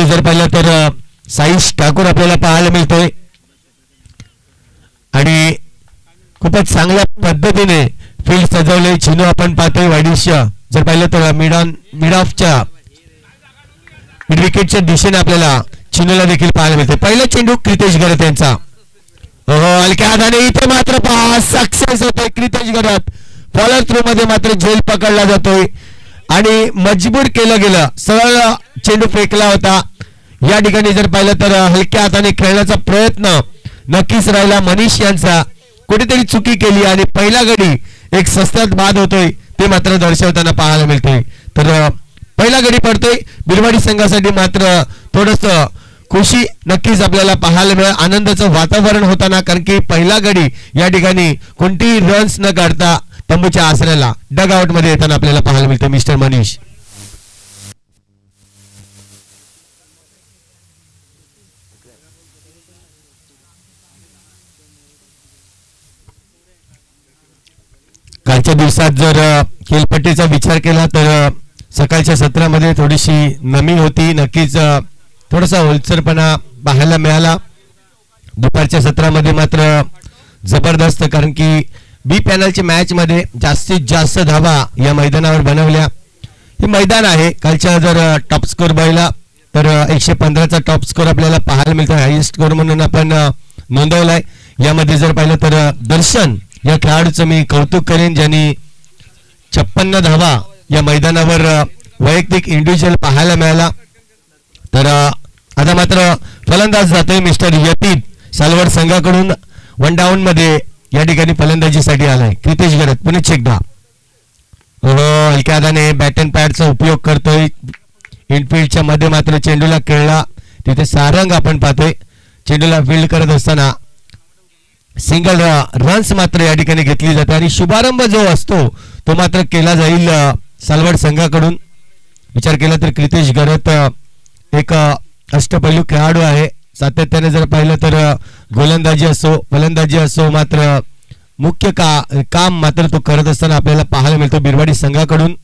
जर पाहिलं तर साईश ठाकूर आपल्याला पाहायला मिळतोय आणि खूपच चांगल्या पद्धतीने फील्ड सजवले. चिनू आपण पाहतोय वाईडिशा जर पाहिलं तर मिड ऑफच्या मिड विकेटच्या दिशेने आपल्याला चिनूला देखील पाहायला मिळते. पहिला चेंडू क्रितेश गरत यांचा हलक्या हाताने इथे मात्र पहा सक्सेस होतोय क्रितेश गरत. फॉलोअर थ्रू मध्ये मात्र झेल पकडला जातोय आणि मजबूर केलं गेलं. सरळ चेंडू फेकला होता. या ठिकाणी जर पाहिलं तर हलक्या हाताने खेळण्याचा प्रयत्न नक्कीच राहिला मनीष यांचा. कुठेतरी चुकी केली आणि पहिला गडी एक सस्त्यात बाद होतोय ते मात्र दर्शवताना पाहायला मिळतोय. तर पहिला गडी पडतोय बिरवाडी संघासाठी. मात्र थोडस खुशी नक्कीच आपल्याला पाहायला मिळेल. आनंदाचं वातावरण होताना कारण की पहिला गडी या ठिकाणी कोणतीही रन्स न काढता तंबूच्या आसऱ्याला डग आउट मध्ये येताना आपल्याला पाहायला मिळते मिस्टर मनीष. कालच्या दिवसात जर खेळपट्टीचा विचार केला तर सकाळच्या सत्रामध्ये थोडीशी नमी होती. नक्कीच थोडासा ओलसरपणा पाहायला मिळाला. दुपारच्या सत्रामध्ये मात्र जबरदस्त कारण की बी पॅनलच्या मॅच मध्ये जास्तीत जास्त धावा या मैदानावर बनवल्या. हे मैदान आहे. कालच्या जर टॉप स्कोर बघितला तर 115चा टॉप स्कोर आपल्याला पाहायला मिळतो. हायेस्ट स्कोर म्हणून आपण नोंदवलाय. यामध्ये जर पाहिलं तर दर्शन या खेळाडूचं मी कौतुक करेन ज्यांनी 56 धावा या मैदानावर वैयक्तिक इंडिव्हिज्युअल पाहायला मिळाला. तर आता मात्र फलंदाज जातोय मिस्टर यतीन सालवड संघाकडून. वन डाऊन मध्ये या ठिकाणी फलंदाजीसाठी आलाय क्रितेश गरत. पुन्हा एकदा हलक्या हाताने बॅट अँड पॅडचा उपयोग करतोय. इनफिल्डच्या मध्ये मात्र चेंडूला खेळला तिथे सारंग आपण पाहतोय. चेंडूला फील्ड करत असताना सिंगल रन्स मात्र या ठिकाणी घेतली जाते आणि शुभारंभ जो असतो तो मात्र केला जाईल सालवड संघाकडून. विचार केला तर क्रितेश गरत एक अष्टपैलू खेळाडू आहे. सातत्याने जर पाहिलं तर गोलंदाजी असो फलंदाजी असो मात्र मुख्य काम मात्र तो करत असताना आपल्याला पाहायला मिळतो बिरवाडी संघाकडून.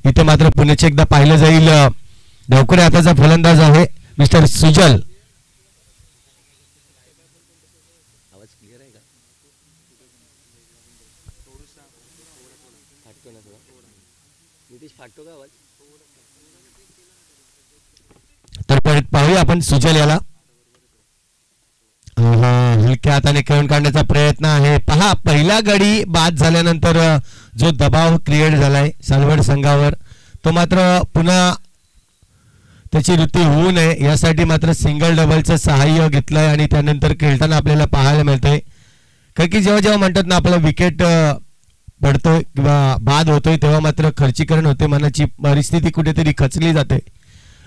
इथे मात्र पुण्याचे एकदा पाहिलं जाईल धावकरे हाताचा फलंदाज आहे मिस्टर सुजल. तर परत पाहूया आपण सुजल याला. हलक्या हाताने खेळून काढण्याचा प्रयत्न आहे. पहा पहिला गडी बाद झाल्यानंतर जो दबाव क्रिएट झालाय सालवड संघावर तो मात्र पुन्हा त्याची वृत्ती होऊ नये यासाठी मात्र सिंगल डबलचं सहाय्य घेतलंय आणि त्यानंतर खेळताना आपल्याला पाहायला मिळतंय. कारण की जेव्हा जेव्हा म्हणतात ना आपला विकेट पडतोय किंवा बाद होतोय तेव्हा मात्र खर्चीकरण होते. मनाची परिस्थिती कुठेतरी खचली जाते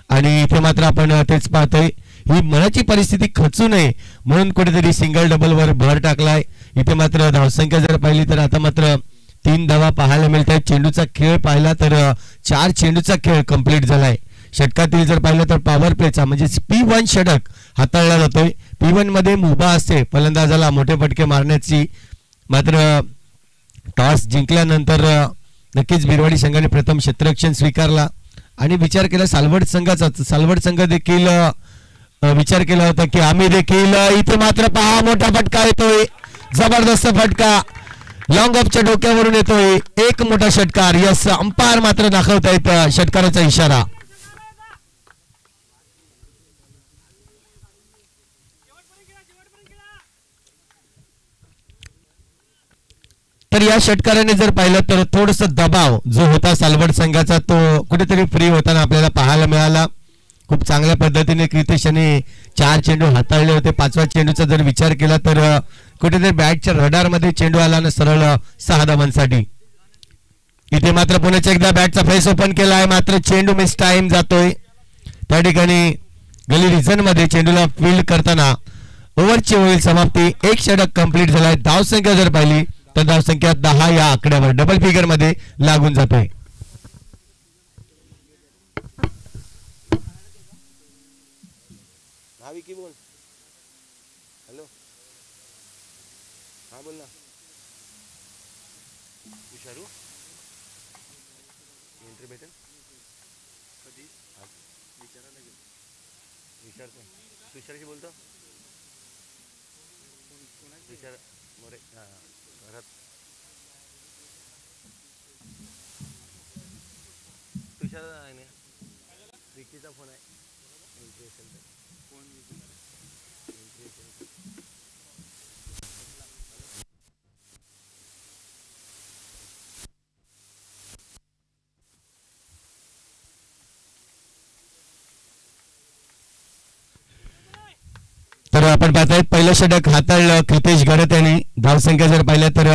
आणि इथे मात्र आपण तेच पाहतोय. ही मनाची परिस्थिती खचू नये म्हणून कुठेतरी सिंगल डबल वर भर टाकलाय. इथे मात्र धावसंख्या जर पाहिली तर आता मात्र 3 धावा पाहायला मिळत आहेत. चेंडूचा खेळ पाहिला तर 4 चेंडूचा खेळ कंप्लीट झालाय. षटकातील जर पाहिलं तर पॉवर प्लेचा म्हणजे P1 षटक हाताळला जातोय. P1 मध्ये मुभा असते फलंदाजाला मोठे फटके मारण्याची. मात्र टॉस जिंकल्यानंतर नक्कीच बिरवाडी संघाने प्रथम क्षेत्ररक्षण स्वीकारला आणि विचार केला सालवड संघाचा. सालवड संघ देखील विचार केला होता की आम्ही देखील. इथे मात्र पहा मोठा फटका येतोय. जबरदस्त फटका लॉंग ऑफच्या डोक्यावरून येतोय. एक मोठा षटकार. यस अंपायर मात्र दाखवतायत षटकाराचा इशारा. तर या षटकाराने जर पाहिलं तर थोडस दबाव जो होता सालवड संघाचा तो कुठेतरी फ्री होताना आपल्याला पाहायला मिळाला. खूप चांगल्या पद्धतीने क्रितेशने 4 चेंडू हाताळले होते. 5व्या चेंडूचा जर विचार केला तर कुठेतरी बॅटच्या रडार मध्ये चेंडू आला ना सरळ 6 धावांसाठी. इथे मात्र पुण्याच्या एकदा बॅटचा फेस ओपन केला आहे. मात्र चेंडू मिस टाइम जातोय. त्या ठिकाणी गली रिझन मध्ये चेंडूला फील्ड करताना ओव्हरची होईल समाप्ती. एक षटक कंप्लीट झालाय. धावसंख्या जर पाहिली तर धावसंख्या 10 या आकड्यावर डबल फिगर मध्ये लागून जातोय. की बोल हॅलो हा बोल ना विचारू एंट्री भेटेल कधी आज विचारायला गेलो तुषारशी बोलतो. तुषार मोरे घरात. तुषार आहे ना, रिकीचा फोन आहे. एंट्री असेल तर फोन एंट्री असेल. तर आपण पाहताय पहिलं षटक हाताळलं कृतेश गडत यांनी. धावसंख्या जर पाहिलं तर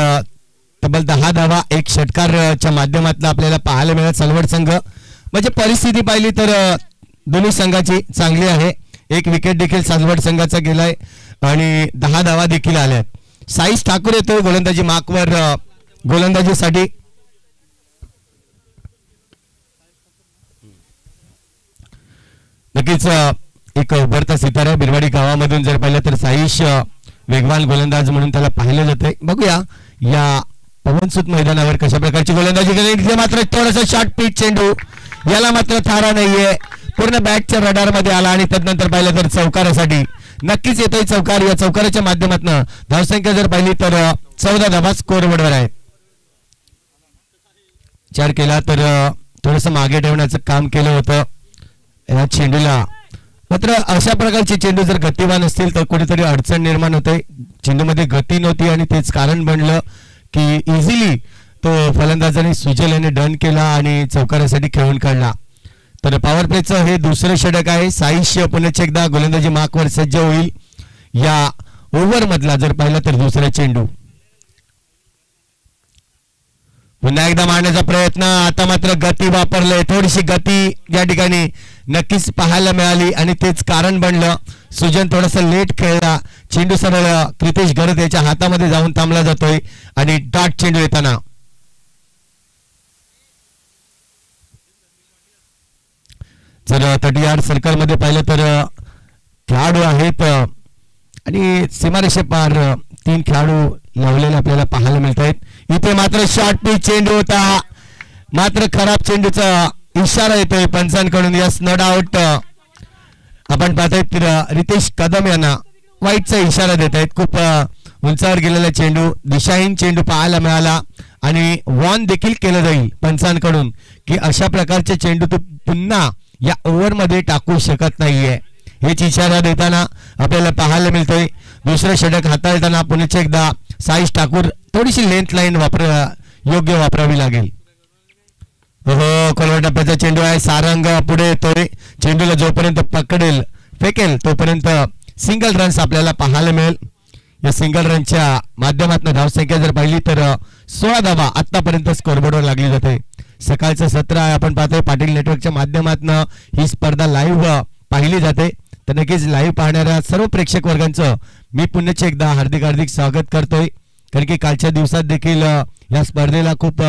तब्बल 10 धावा एक षटकारच्या माध्यमातून आपल्याला पाहायला मिळत. सलवड संघ म्हणजे परिस्थिती पाहिली तर दोन्ही संघाची चांगली आहे. एक विकेट देखील सलवड संघाचा गेलाय आणि 10 धावा देखील आल्यात. साईश ठाकूर येतो गोलंदाजी मार्कवर गोलंदाजीसाठी. नक्कीच एक उभरता सितारा बिरवाडी गावामधून जर पाहिलं तर साईश वेगवान गोलंदाज म्हणून त्याला पाहिलं जातंय. बघूया या पवनसुत मैदानावर कशा प्रकारची गोलंदाजी केली. मात्र थोडासा शॉर्ट पिच चेंडू, याला मात्र थारा नाहीये. पूर्ण बॅटच्या रडार मध्ये आला आणि त्यानंतर पाहिलं तर चौकारासाठी नक्कीच येतोय चौकार. या चौकाराच्या माध्यमातून धावसंख्या जर पाहिली तर 14 धावा स्कोर बोर्डवर आहेत. विचार केला तर थोडस मागे ठेवण्याचं काम केलं होतं या चेंडूला. मात्र अशा प्रकारचे चेंडू जर गतिवान असतील तर कुठेतरी अडचण निर्माण होते. चेंडूमध्ये गती नव्हती आणि तेच कारण बनलं की इझिली तो फलंदाजाने सुजल याने डन केला आणि चौकारासाठी खेळून काढला. तर पॉवर प्लेचं हे दुसरं षटक आहे. साईश पुन्हा एकदा गोलंदाजी मार्कवर सज्ज होईल. या ओव्हर मधला जर पाहिला तर दुसरा चेंडू पुन्हा एकदा मारण्याचा प्रयत्न. आता मात्र गती वापरले, थोडीशी गती या ठिकाणी नक्कीच पाहायला मिळाली आणि तेच कारण बनलं. सुजन थोडासा लेट खेळला. चेंडू सरळ कृतेश गरत याच्या हातामध्ये जाऊन थांबला जातोय आणि डॉट चेंडू येताना जर 30 यार्ड सर्कल मध्ये पाहिलं तर खेळाडू आहेत आणि सीमारेषे पार 3 खेळाडू लावलेले आपल्याला पाहायला मिळत आहेत. इथे मात्र शॉर्ट पिच चेंडू होता. मात्र खराब चेंडूचा इशारा येतोय पंचांकडून. Yes, no doubt. आपण पाहतोय रितेश कदम यांना वाईटचा इशारा देत आहेत. खूप उंचावर गेलेला चेंडू, दिशाहीन चेंडू पाहायला मिळाला आणि वॉर्न देखील केलं जाईल पंचांकडून की अशा प्रकारचे चेंडू तू पुन्हा या ओव्हर मध्ये टाकू शकत नाहीये. हेच इशारा देताना आपल्याला पाहायला मिळतोय. दुसरं षटक हाताळताना पुन्हा एकदा साईश ठाकूर थोडीशी लेंथ लाईन योग्य वापरावी लागेल. हो, खोलवर टप्प्याचा चेंडू आहे. सारंग पुढे येतोय. चेंडूला जोपर्यंत पकडेल फेकेल तोपर्यंत सिंगल रन्स आपल्याला पाहायला मिळेल. या सिंगल रनच्या माध्यमातून धावसंख्या जर पाहिली तर 16 धावा आतापर्यंत स्कोरबोर्डवर लागली जाते. सकाळचं सत्र आहे. आपण पाहतोय पाटील नेटवर्कच्या माध्यमातून ही स्पर्धा लाईव्ह पाहिली जाते. तर नक्कीच लाईव्ह पाहणाऱ्या सर्व प्रेक्षक वर्गांचं मी पुन्हा एकदा हार्दिक हार्दिक स्वागत करतोय. कारण की कालच्या दिवसात देखील या स्पर्धेला खूप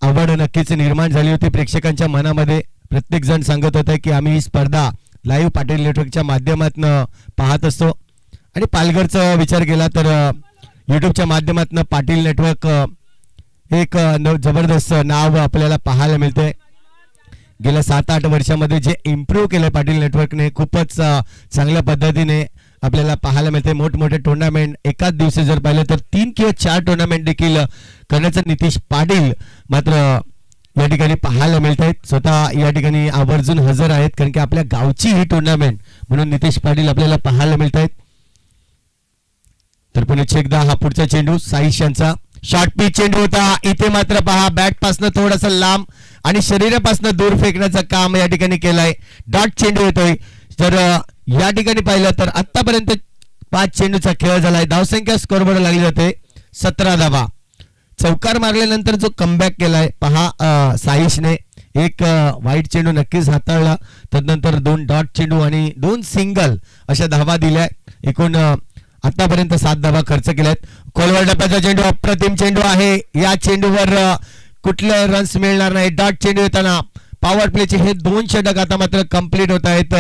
आवड नक्कीच निर्माण झाली होती प्रेक्षकांच्या मनामध्ये. प्रत्येक जण सांगत होता की आम्ही ही स्पर्धा लाईव्ह पाटील नेटवर्कच्या माध्यमातून पाहत असतो. आणि पालघरचा विचार केला तर युट्यूबच्या माध्यमातून पाटील नेटवर्क एक जबरदस्त नाव आपल्याला पाहायला मिळते. गेल्या 7-8 वर्षामध्ये जे इम्प्रूव्ह केलं पाटील नेटवर्कने खूपच चांगल्या पद्धतीने आपल्याला पाहायला मिळते. मोठमोठे टुर्नामेंट एकाच दिवशी जर पाहिलं तर 3 किंवा 4 टुर्नामेंट देखील करण्याचं नितीश पाटील मात्र या ठिकाणी पाहायला मिळत आहेत. स्वतः या ठिकाणी आवर्जून हजर आहेत कारण की आपल्या गावची ही टुर्नामेंट म्हणून नितीश पाटील आपल्याला पाहायला मिळत आहेत. तर पुन्हा एकदा हा पुढचा चेंडू साईश यांचा शॉर्ट पिच चेंडू होता. इथे मात्र पहा बॅट पासनं थोडासा लांब आणि शरीरापासून दूर फेकण्याचं काम या ठिकाणी केलंय. डॉट चेंडू येतोय. तर या ठिकाणी पाहिलं तर आतापर्यंत 5 चेंडूचा खेळ झालाय. धावसंख्या स्कोरबोर्ड लागली जाते 17 धावा. चौकार मारल्यानंतर जो कमबॅक केलाय पहा साईशने. एक वाईट चेंडू नक्कीच हाताळला. त्यानंतर 2 डॉट चेंडू आणि 2 सिंगल अशा धावा दिल्या. एकूण आतापर्यंत 7 धावा खर्च केल्यात. खोलवर टप्प्याचा चेंडू अप्रतिम चेंडू आहे. या चेंडूवर कुठले रन्स मिळणार नाही. डॉट चेंडू येताना पॉवर प्लेचे हे 2 षटक आता मात्र कंप्लीट होत आहेत.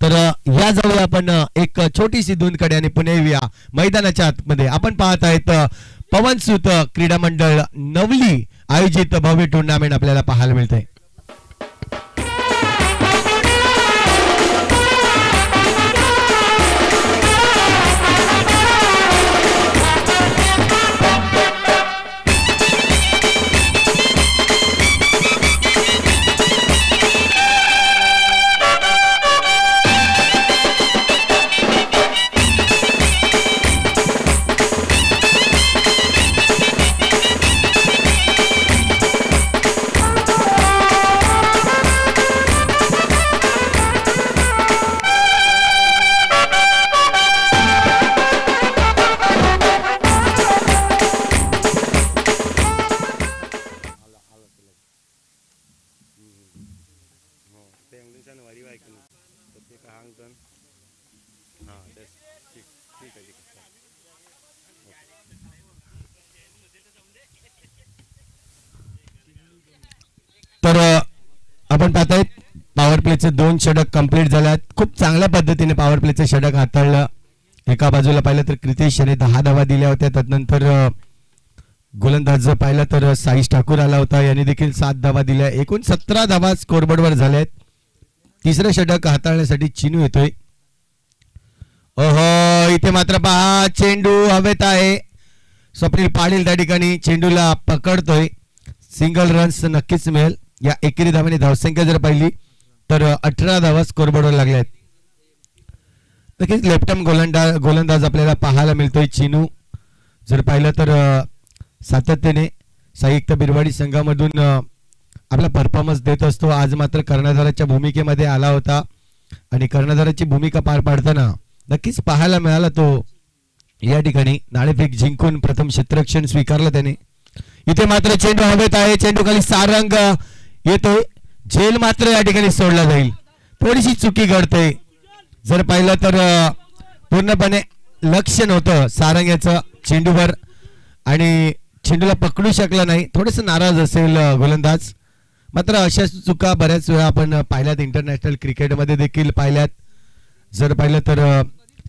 तर या जवळ आपण एक छोटीशी धुनकडे आणि पुणे येऊया मैदानाच्या आतमध्ये. आपण पाहत आहेत पवनसुत क्रीडा मंडळ नवली आयोजित भव्य टुर्नामेंट आपल्याला पाहायला मिळते. सांगतो हां तेच ठीक ठीक आहे ठीक आहे. तर आपण पाहताय पॉवर प्लेचे 2 षटक कंप्लीट झाल्यात. खूप चांगल्या पद्धतीने पॉवर प्लेचे षटक हाताळलं. एका बाजूला पाहिलं तर क्रितेश याने 10 धावा दिल्या होत्या. त्यानंतर गोलंदाज जर पाहिलं तर साईश ठाकूर आला होता, याने देखील 7 धावा दिल्या. एकूण 17 धावा स्कोरबोर्डवर झाल्यात. तिसरं षटक हाताळण्यासाठी चिनू येतोय. ओहो, इथे मात्र पहा चेंडू हवेत आहे. स्वप्नील पाटील त्या ठिकाणी चेंडूला पकडतोय. सिंगल रन्स नक्कीच मिळेल. या एकेरी धावाने धावसंख्या जर पाहिली तर 18 धावा स्कोरबोर्डवर लागल्यात. नक्कीच लेफ्ट आर्म गोलंदाज आपल्याला पाहायला मिळतोय चिनू. जर पाहिलं तर सातत्याने संयुक्त बिरवाडी संघामधून आपला परफॉर्मन्स देत असतो. आज मात्र कर्णधाराच्या भूमिकेमध्ये आला होता आणि कर्णधाराची भूमिका पार पाडताना नक्कीच पाहायला मिळाला. तो या ठिकाणी नाणेफेक जिंकून प्रथम क्षेत्ररक्षण स्वीकारलं त्याने. इथे मात्र चेंडू हवेत आहे. चेंडू खाली सारंग येतोय. झेल मात्र या ठिकाणी सोडला जाईल. थोडीशी चुकी घडते. जर पाहिलं तर पूर्णपणे लक्ष नव्हतं सारंग याचं चेंडूवर आणि चेंडूला पकडू शकला नाही. थोडंसं नाराज असेल गोलंदाज. मात्र अशा चुका बऱ्याच वेळा आपण पाहिल्यात इंटरनॅशनल क्रिकेटमध्ये देखील पाहिल्यात. जर पाहिलं तर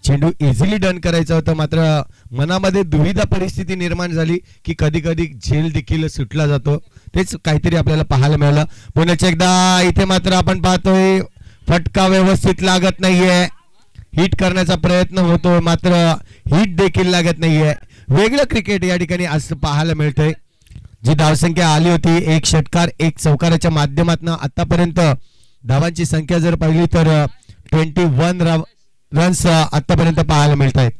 चेंडू इझिली डन करायचा होता, मात्र मनामध्ये दुविधा परिस्थिती निर्माण झाली की कधी कधी झेल देखील सुटला जातो. तेच काहीतरी आपल्याला पाहायला मिळालं. पुन्हा एकदा इथे मात्र आपण पाहतोय फटका व्यवस्थित लागत नाहीये. हिट करण्याचा प्रयत्न होतो मात्र हिट देखील लागत नाहीये. वेगळं क्रिकेट या ठिकाणी असं पाहायला मिळतंय. जी धावसंख्या आली होती 1 षटकार 1 चौकाराच्या माध्यमातून आतापर्यंत धावांची संख्या जर पाहिली तर 21 रन्स आतापर्यंत पाहायला मिळत आहेत.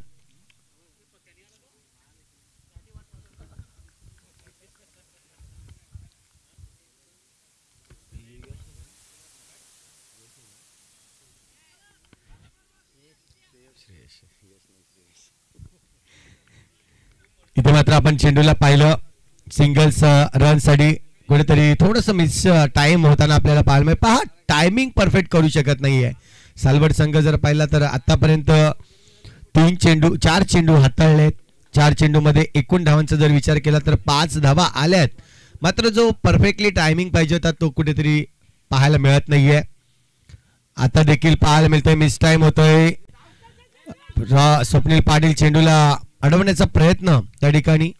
इथे मात्र आपण चेंडूला पाहिलं सिंगल्स रन साठी कुठेतरी थोडंसं मिस टाइम होताना आपल्याला पाहायला मिळेल. पहा टायमिंग परफेक्ट करू शकत नाहीये सालवड संघ. जर पाहिला तर आतापर्यंत 4 चेंडू हाताळलेत. 4 चेंडूमध्ये एकूण धावांचा जर विचार केला तर 5 धावा आल्यात. मात्र जो परफेक्टली टायमिंग पाहिजे होता तो कुठेतरी पाहायला मिळत नाहीये. आता देखील पाहायला मिळतोय मिस टाइम होतोय. स्वप्नील पाटील चेंडूला अडवण्याचा प्रयत्न त्या ठिकाणी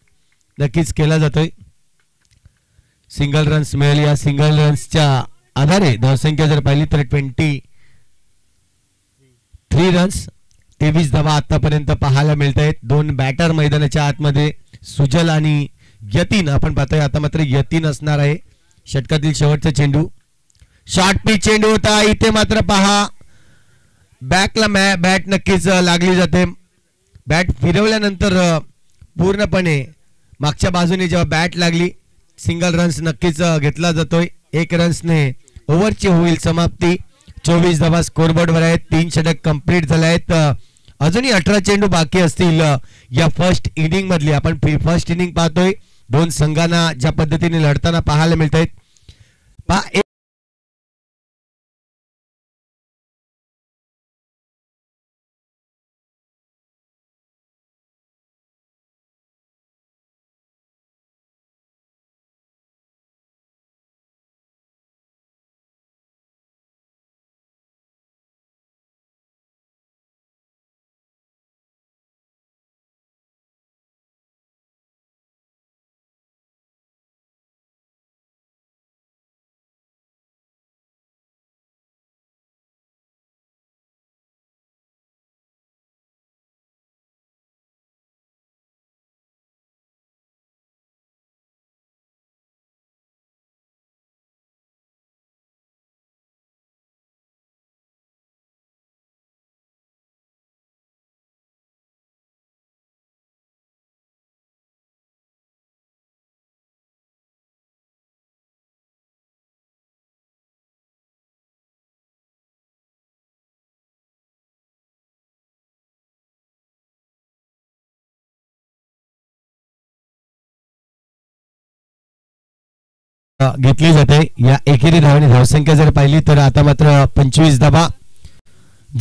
नक्कीच केला जातोय. सिंगल रन्स मिळेल. या सिंगल रन्सच्या आधारे धावसंख्या जर पाहिली तर 23 रन्स 23 धावा आतापर्यंत पाहायला मिळत आहेत. 2 बॅटर मैदानाच्या आतमध्ये सुजल आणि यतीन आपण पाहतोय. आता मात्र यतीन असणार आहे. षटकातील शेवटचा चेंडू शॉर्ट पिच चेंडू होता. इथे मात्र पहा बॅकला बॅट नक्कीच लागली जाते. बॅट फिरवल्यानंतर पूर्णपणे मागच्या बाजूने जेव्हा बॅट लागली सिंगल रन्स नक्कीच घेतला जातोय. 1 रन्सने ओव्हरची होईल समाप्ती. 24 धावा स्कोरबोर्डवर आहेत. 3 षटक कंप्लीट झाले आहेत. अजूनही 18 चेंडू बाकी असतील या फर्स्ट इनिंग मधली. आपण फर्स्ट इनिंग पाहतोय. 2 संघांना ज्या पद्धतीने लढताना पाहायला मिळत आहेत. घेतली जाते. या एकेरी धावांनी धावसंख्या जर पाहिली तर आता मात्र 25 धावा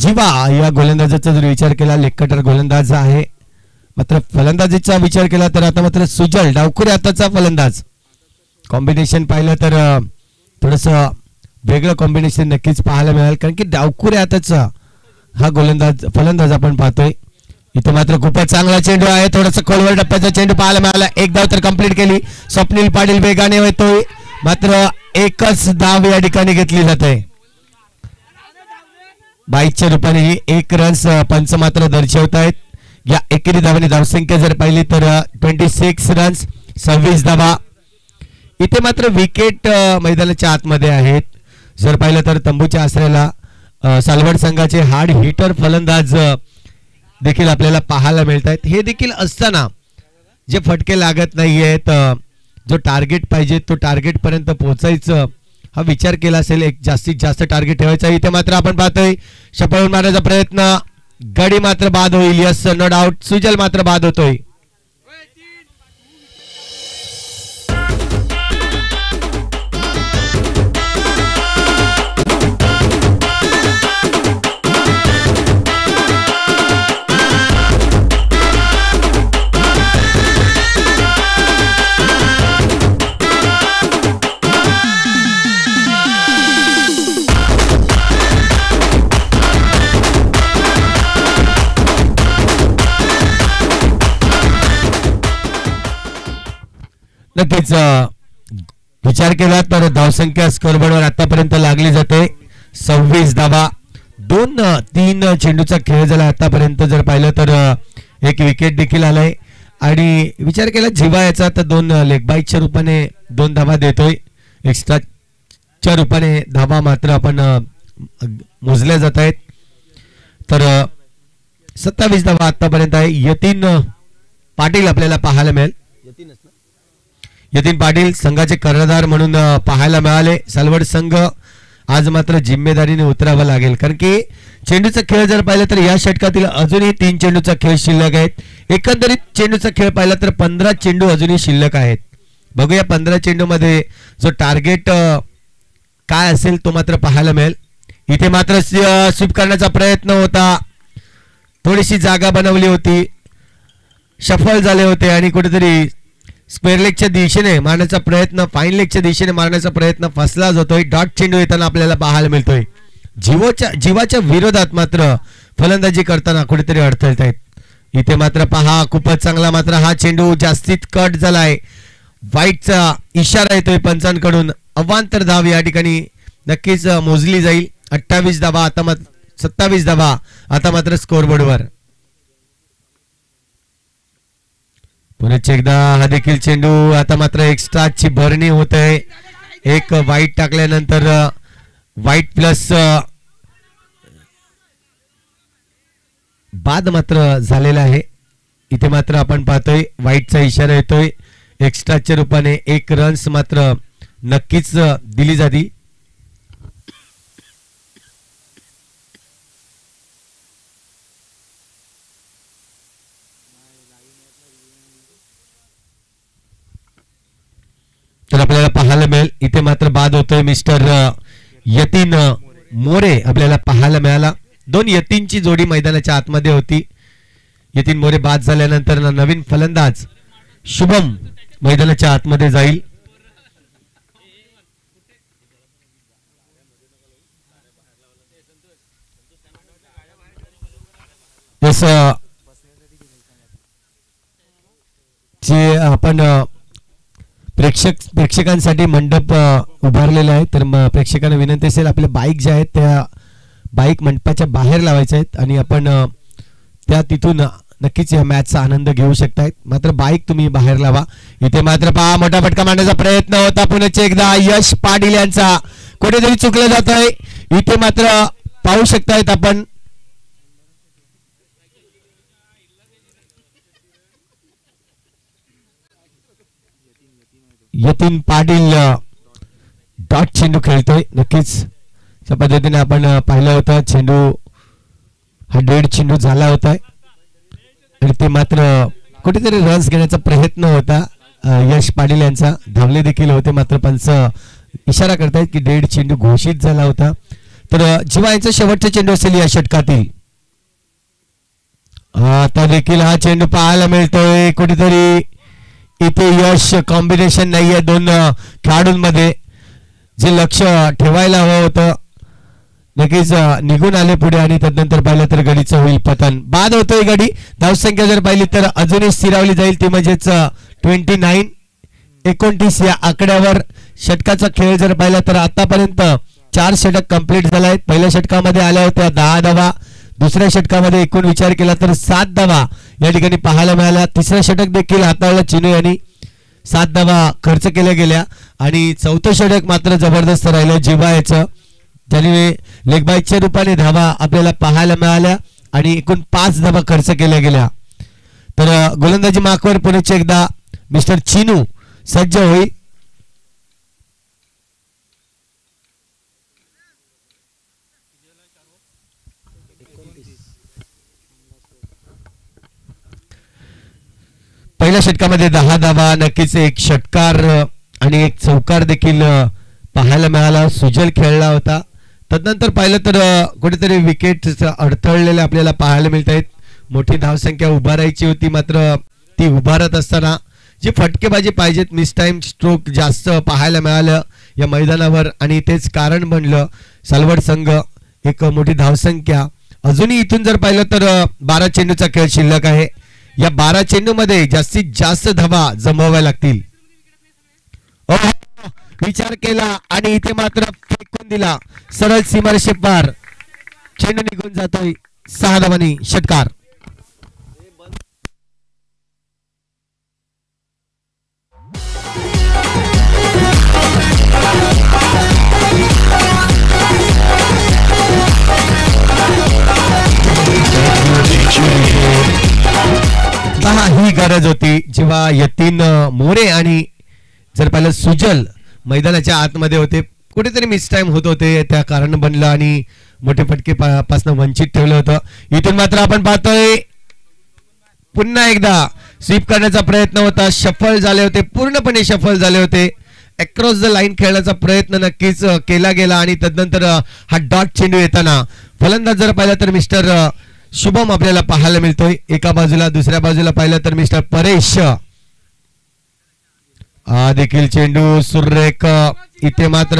जीवा या गोलंदाजाचा जर विचार केला लेगकटर गोलंदाज आहे. मात्र फलंदाजीचा विचार केला तर आता मात्र सुजल डावखुरे हाताचा फलंदाज. कॉम्बिनेशन पाहिलं तर थोडस वेगळं कॉम्बिनेशन नक्कीच पाहायला मिळेल कारण की डावखुरे हाताचा हा गोलंदाज फलंदाज आपण पाहतोय. इथे मात्र खूपच चांगला चेंडू आहे. थोडासा खोलवर टप्प्याचा चेंडू पाहायला मिळाला. एक धाव तर कंप्लीट केली. स्वप्नील पाटील वेगाने येतोय मात्र एकच धाव या ठिकाणी घेतली जाते. 22च्या रूपाने ही 1 रन्स पंच मात्र दर्शवत आहेत. या एकेरी धावांनी धावसंख्या जर पाहिली तर 26 रन्स 26 धावा. इथे मात्र विकेट मैदानाच्या आतमध्ये आहेत. जर पाहिलं तर तंबूच्या आसऱ्याला सालवड संघाचे हार्ड हिटर फलंदाज देखील आपल्याला पाहायला मिळत आहेत. हे देखील असताना जे फटके लागत नाहीयेत जो टार्गेट पाहिजे तो टार्गेट पर्यंत पोहोचायचं हा विचार केला असेल. एक जास्तीत जास्त टार्गेट ठेवायचा. इथे मात्र आपण पाहतोय शपळून मारण्याचा प्रयत्न गडी मात्र बाद होईल. यस नो डाऊट सुजल मात्र बाद होतोय. नक्कीच विचार केला तर धावसंख्या स्कोरबोर्डवर आतापर्यंत लागली जाते 26 धावा. 2-3 चेंडूचा खेळ झाला आतापर्यंत. जर पाहिलं तर एक विकेट देखील आलाय आणि विचार केला जीवा याचा तर 2 लेग बाईटच्या रूपाने 2 धावा देतोय. एक्स्ट्राच्या रूपाने धावा मात्र आपण मोजल्या जात आहेत. तर 27 धावा आतापर्यंत आहे. यतीन पाटील आपल्याला पाहायला मिळेल. यतीन पाटील संघाचे कर्णधार म्हणून पाहायला मिळाले. सालवड संघ आज मात्र जिम्मेदारीने उतरावं लागेल कारण की चेंडूचा खेळ जर पाहिला तर या षटकातील अजूनही 3 चेंडूचा खेळ शिल्लक आहेत. एकंदरीत चेंडूचा खेळ पाहिला तर 15 चेंडू अजूनही शिल्लक आहेत. बघूया 15 चेंडू मध्ये जो टार्गेट काय असेल तो मात्र पाहायला मिळेल. इथे मात्र स्वीप करण्याचा प्रयत्न होता. थोडीशी जागा बनवली होती. सफल झाले होते आणि कुठेतरी स्क्वेअर लेगच्या दिशेने मारण्याचा प्रयत्न फाईन लेगच्या दिशेने मारण्याचा प्रयत्न फसला जातोय. डॉट चेंडू येताना आपल्याला पाहायला मिळतोय. जीवाच्या विरोधात मात्र फलंदाजी करताना कुठेतरी अडथळत आहेत. इथे मात्र पहा खूपच चांगला मात्र हा चेंडू जास्तीत कट झालाय. वाईटचा इशारा येतोय पंचांकडून. अवांतर धाव या ठिकाणी नक्कीच मोजली जाईल. 28 धावा आता 27 धावा आता मात्र स्कोरबोर्डवर. पुन्हा एकदा हा देखील चेंडू आता मात्र एक्स्ट्राची भरणी होत आहे. एक वाईट टाकल्यानंतर वाईट प्लस बाद मात्र झालेला आहे. इथे मात्र आपण पाहतोय वाईटचा इशारा येतोय. एक्स्ट्राच्या रूपाने 1 रन्स मात्र नक्कीच दिली जाती. तर आपल्याला पाहायला मिळेल इथे मात्र बाद होतोय. मिस्टर यतीन मोरे आपल्याला पाहायला मिळाला. 2 यतीनची जोडी मैदानाच्या आतमध्ये होती. यतीन मोरे बाद झाल्यानंतर नवीन फलंदाज शुभम मैदानाच्या आतमध्ये जाईल. जे आपण प्रेक्षकांसाठी मंडप उभारलेला आहे. तर प्रेक्षकांना विनंती असेल आपल्या बाईक ज्या आहेत त्या बाईक मंडपाच्या बाहेर लावायच्या आहेत आणि आपण त्या तिथून नक्कीच या मॅचचा आनंद घेऊ शकतायत. मात्र बाईक तुम्ही बाहेर लावा. इथे मात्र पहा मोठा फटका मारण्याचा प्रयत्न होता. पुन्हा एकदा यश पाटील यांचा कुठेतरी चुकलं जात आहे. इथे मात्र पाहू शकतायत आपण यतीन पाटील डॉट चेंडू खेळतोय. नक्कीच त्या पद्धतीने आपण पाहिलं होतं. चेंडू हा 1.5 चेंडू झाला होता आणि ते मात्र कुठेतरी रन्स घेण्याचा प्रयत्न होता यश पाटील यांचा. धावले देखील होते मात्र पंच इशारा करतायत की 1.5 चेंडू घोषित झाला होता. तर जेव्हा यांचा शेवटचा चेंडू असेल या षटकातील. आता देखील हा चेंडू पाहायला मिळतोय. कुठेतरी इथे यश कॉम्बिनेशन नाहीये दोन खेळाडूंमध्ये, जे लक्ष ठेवायला हवं होतं. नक्कीच निघून आले पुढे आणि त्यानंतर पाहिलं तर गडीचं होईल पतन. बाद होतोय गडी. धावसंख्या जर पाहिली तर अजूनही स्थिरावली जाईल, ती म्हणजेच 29 या आकड्यावर. षटकाचा खेळ जर पाहिला तर आतापर्यंत 4 षटक कंप्लीट झाला आहे. पहिल्या षटकामध्ये आल्या होत्या 10 धावा, दुसऱ्या षटकामध्ये एकूण विचार केला तर 7 धावा या ठिकाणी पाहायला मिळाल्या. तिसरं षटक देखील हाताळलं चिनू यांनी, 7 धावा खर्च केल्या गेल्या आणि चौथं षटक मात्र जबरदस्त राहिलं जिव्हाळ्याचं, ज्याने लेगबाईच्या रूपाने धावा आपल्याला पाहायला मिळाल्या आणि एकूण 5 धावा खर्च केल्या गेल्या. तर गोलंदाजी मार्कवर पुण्याचे एकदा मिस्टर चिनू सज्ज होईल. पहिल्या षटकामध्ये 10 धावा, नक्कीच एक षटकार आणि एक चौकार देखील पाहायला मिळाला. सुजल खेळला होता. तदनंतर पाहिलं तर कुठेतरी विकेट अडथळलेले आपल्याला पाहायला मिळत आहेत. मोठी धावसंख्या उभारायची होती, मात्र ती उभारत असताना जी फटकेबाजी पाहिजेत, मिस टाइम स्ट्रोक जास्त पाहायला मिळालं या मैदानावर आणि तेच कारण बनलं सालवड संघ एक मोठी धावसंख्या. अजूनही इथून जर पाहिलं तर 12 चेंडूचा खेळ शिल्लक आहे. या 12 चेंडूमध्ये जास्तीत जास्त धावा जमवाव्या लागतील. विचार केला आणि इथे मात्र फेकून दिला, सरळ सीमारेषे पार. चेंडू निघून जातोय. 6 धावांनी षटकार. ही गरज होती जेव्हा यतीन मोरे आणि जर पाहिलं सुजल मैदानाच्या आतमध्ये होते, कुठेतरी मिस टाइम होत होते, त्या कारण बनलं आणि मोठे फटके पासून वंचित ठेवलं होतं. इथून मात्र आपण पाहतोय पुन्हा एकदा स्वीप करण्याचा प्रयत्न होता, शफल झाले होते, पूर्णपणे शफल झाले होते. अक्रॉस द लाईन खेळण्याचा प्रयत्न नक्कीच केला गेला आणि तदनंतर हा डॉट चेंडू येताना फलंदाज जर पाहिला तर मिस्टर शुभम आपल्याला पाहायला मिळतोय एका बाजूला. दुसऱ्या बाजूला पाहिलं तर मिस्टर परेश देखील चेंडू सुरेख. इथे मात्र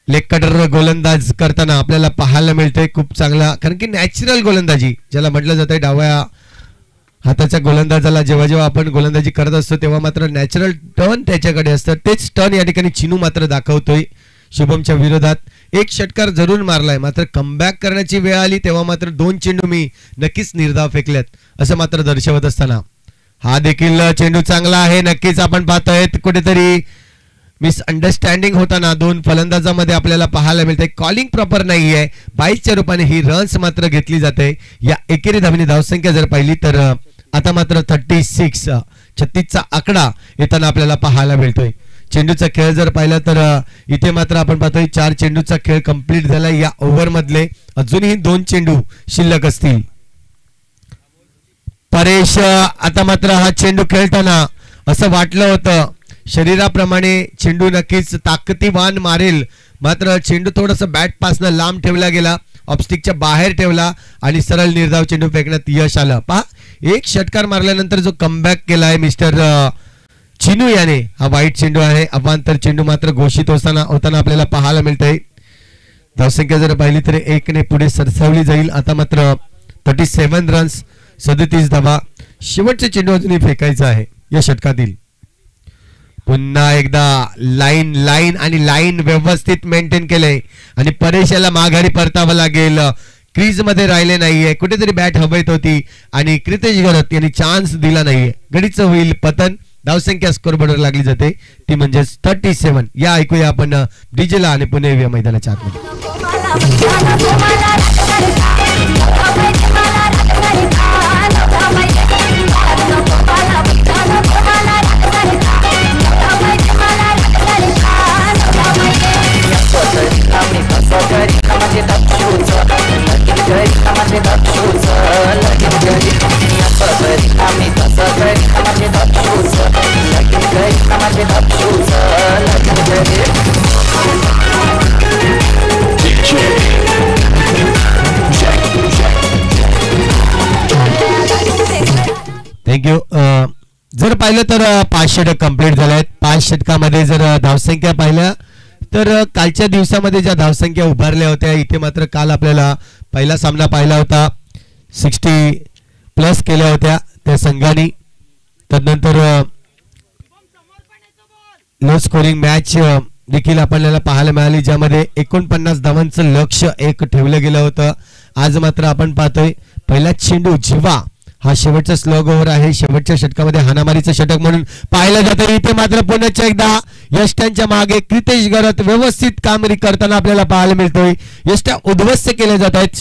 लेग कटर गोलंदाज करताना आपल्याला पाहायला मिळतोय खूप चांगला, कारण की नॅचरल गोलंदाजी ज्याला म्हटलं जात आहे, डाव्या हाताच्या गोलंदाजाला जेव्हा जेव्हा आपण गोलंदाजी करत असतो तेव्हा मात्र नॅचरल टर्न त्याच्याकडे असतं. तेच टर्न या ठिकाणी चिनू मात्र दाखवतोय शुभमच्या विरोधात. एक षटकार जरूर मारलाय, मात्र कमबॅक करण्याची वेळ आली तेव्हा मात्र 2 चेंडू मी नक्कीच निर्धाव फेकल्यात असं मात्र दर्शवत असताना हा देखील चेंडू चांगला आहे. नक्कीच आपण पाहतोय कुठेतरी मिसअंडरस्टँडिंग होताना 2 फलंदाजामध्ये आपल्याला पाहायला मिळते. कॉलिंग प्रॉपर नाहीये, 22च्या रूपाने ही रन्स मात्र घेतली जाते. या एकेरी धावनी धावसंख्या जर पाहिली तर आता मात्र 36चा आकडा येताना आपल्याला पाहायला मिळतोय. चेंडूचा खेळ जर पाहिला तर इथे मात्र आपण पाहतोय 4 चेंडूचा खेळ कंप्लीट झाला. या ओव्हर मधले अजूनही 2 चेंडू शिल्लक असतील. परेश आता मात्र हा चेंडू खेळताना असं वाटलं होतं शरीराप्रमाणे चेंडू नक्कीच ताकदीवान मारेल, मात्र चेंडू थोडस बॅट पासनं लांब ठेवला गेला, ऑफस्टिकच्या बाहेर ठेवला आणि सरळ निर्धाव चेंडू फेकण्यात यश आलं. पहा, एक षटकार मारल्यानंतर जो कमबॅक केलाय मिस्टर चिनू याने, हा वाईट चेंडू आहे. अवांतर चेंडू मात्र घोषित होताना आपल्याला पाहायला मिळतंय. धावसंख्या जर पाहिली तर 1 ने पुढे सरसावली जाईल. आता मात्र 37 रन्स, 37 धावा. शेवटचे चेंडू अजूनही फेकायचा आहे या षटकातील. पुन्हा एकदा लाईन आणि लाईन व्यवस्थित मेंटेन केले आणि परेश याला माघारी परतावं लागेल. क्रीज मध्ये राहिले नाहीये, कुठेतरी बॅट हवेत होती आणि क्रितेश गरत यांनी चान्स दिला नाहीये. गडीचं होईल पतन. धावसंख्या स्कोरबोर्डवर लागली जाते ती म्हणजे 37. या ऐकूया आपण डीजेला आणि पुणे येऊया मैदानाच्या आतमध्ये. पाहिलं तर 5 षटक कंप्लीट झाले आहेत. 5 षटकामध्ये जर धावसंख्या पाहिल्या तर कालच्या दिवसामध्ये ज्या धावसंख्या उभारल्या होत्या इथे मात्र काल आपल्याला पहिला सामना पाहिला होता 60+ केल्या होत्या त्या संघाने. तदनंतर लो स्कोरिंग मॅच देखील आपल्याला पाहायला मिळाली ज्यामध्ये 49 धावांचं लक्ष एक ठेवलं गेलं होतं. आज मात्र आपण पाहतोय पहिला चेंडू जीवा हा शेवटचा स्लॉग ओव्हर आहे. शेवटच्या षटकामध्ये हाणामारीचं षटक म्हणून पाहिलं जातं. इथे मात्र पुन्हा एकदा यष्ट्यांच्या मागे क्रितेश गरत व्यवस्थित कामगिरी करताना आपल्याला पाहायला मिळतोय. यष्ट्या उद्ध्वस्त केल्या जात आहेत.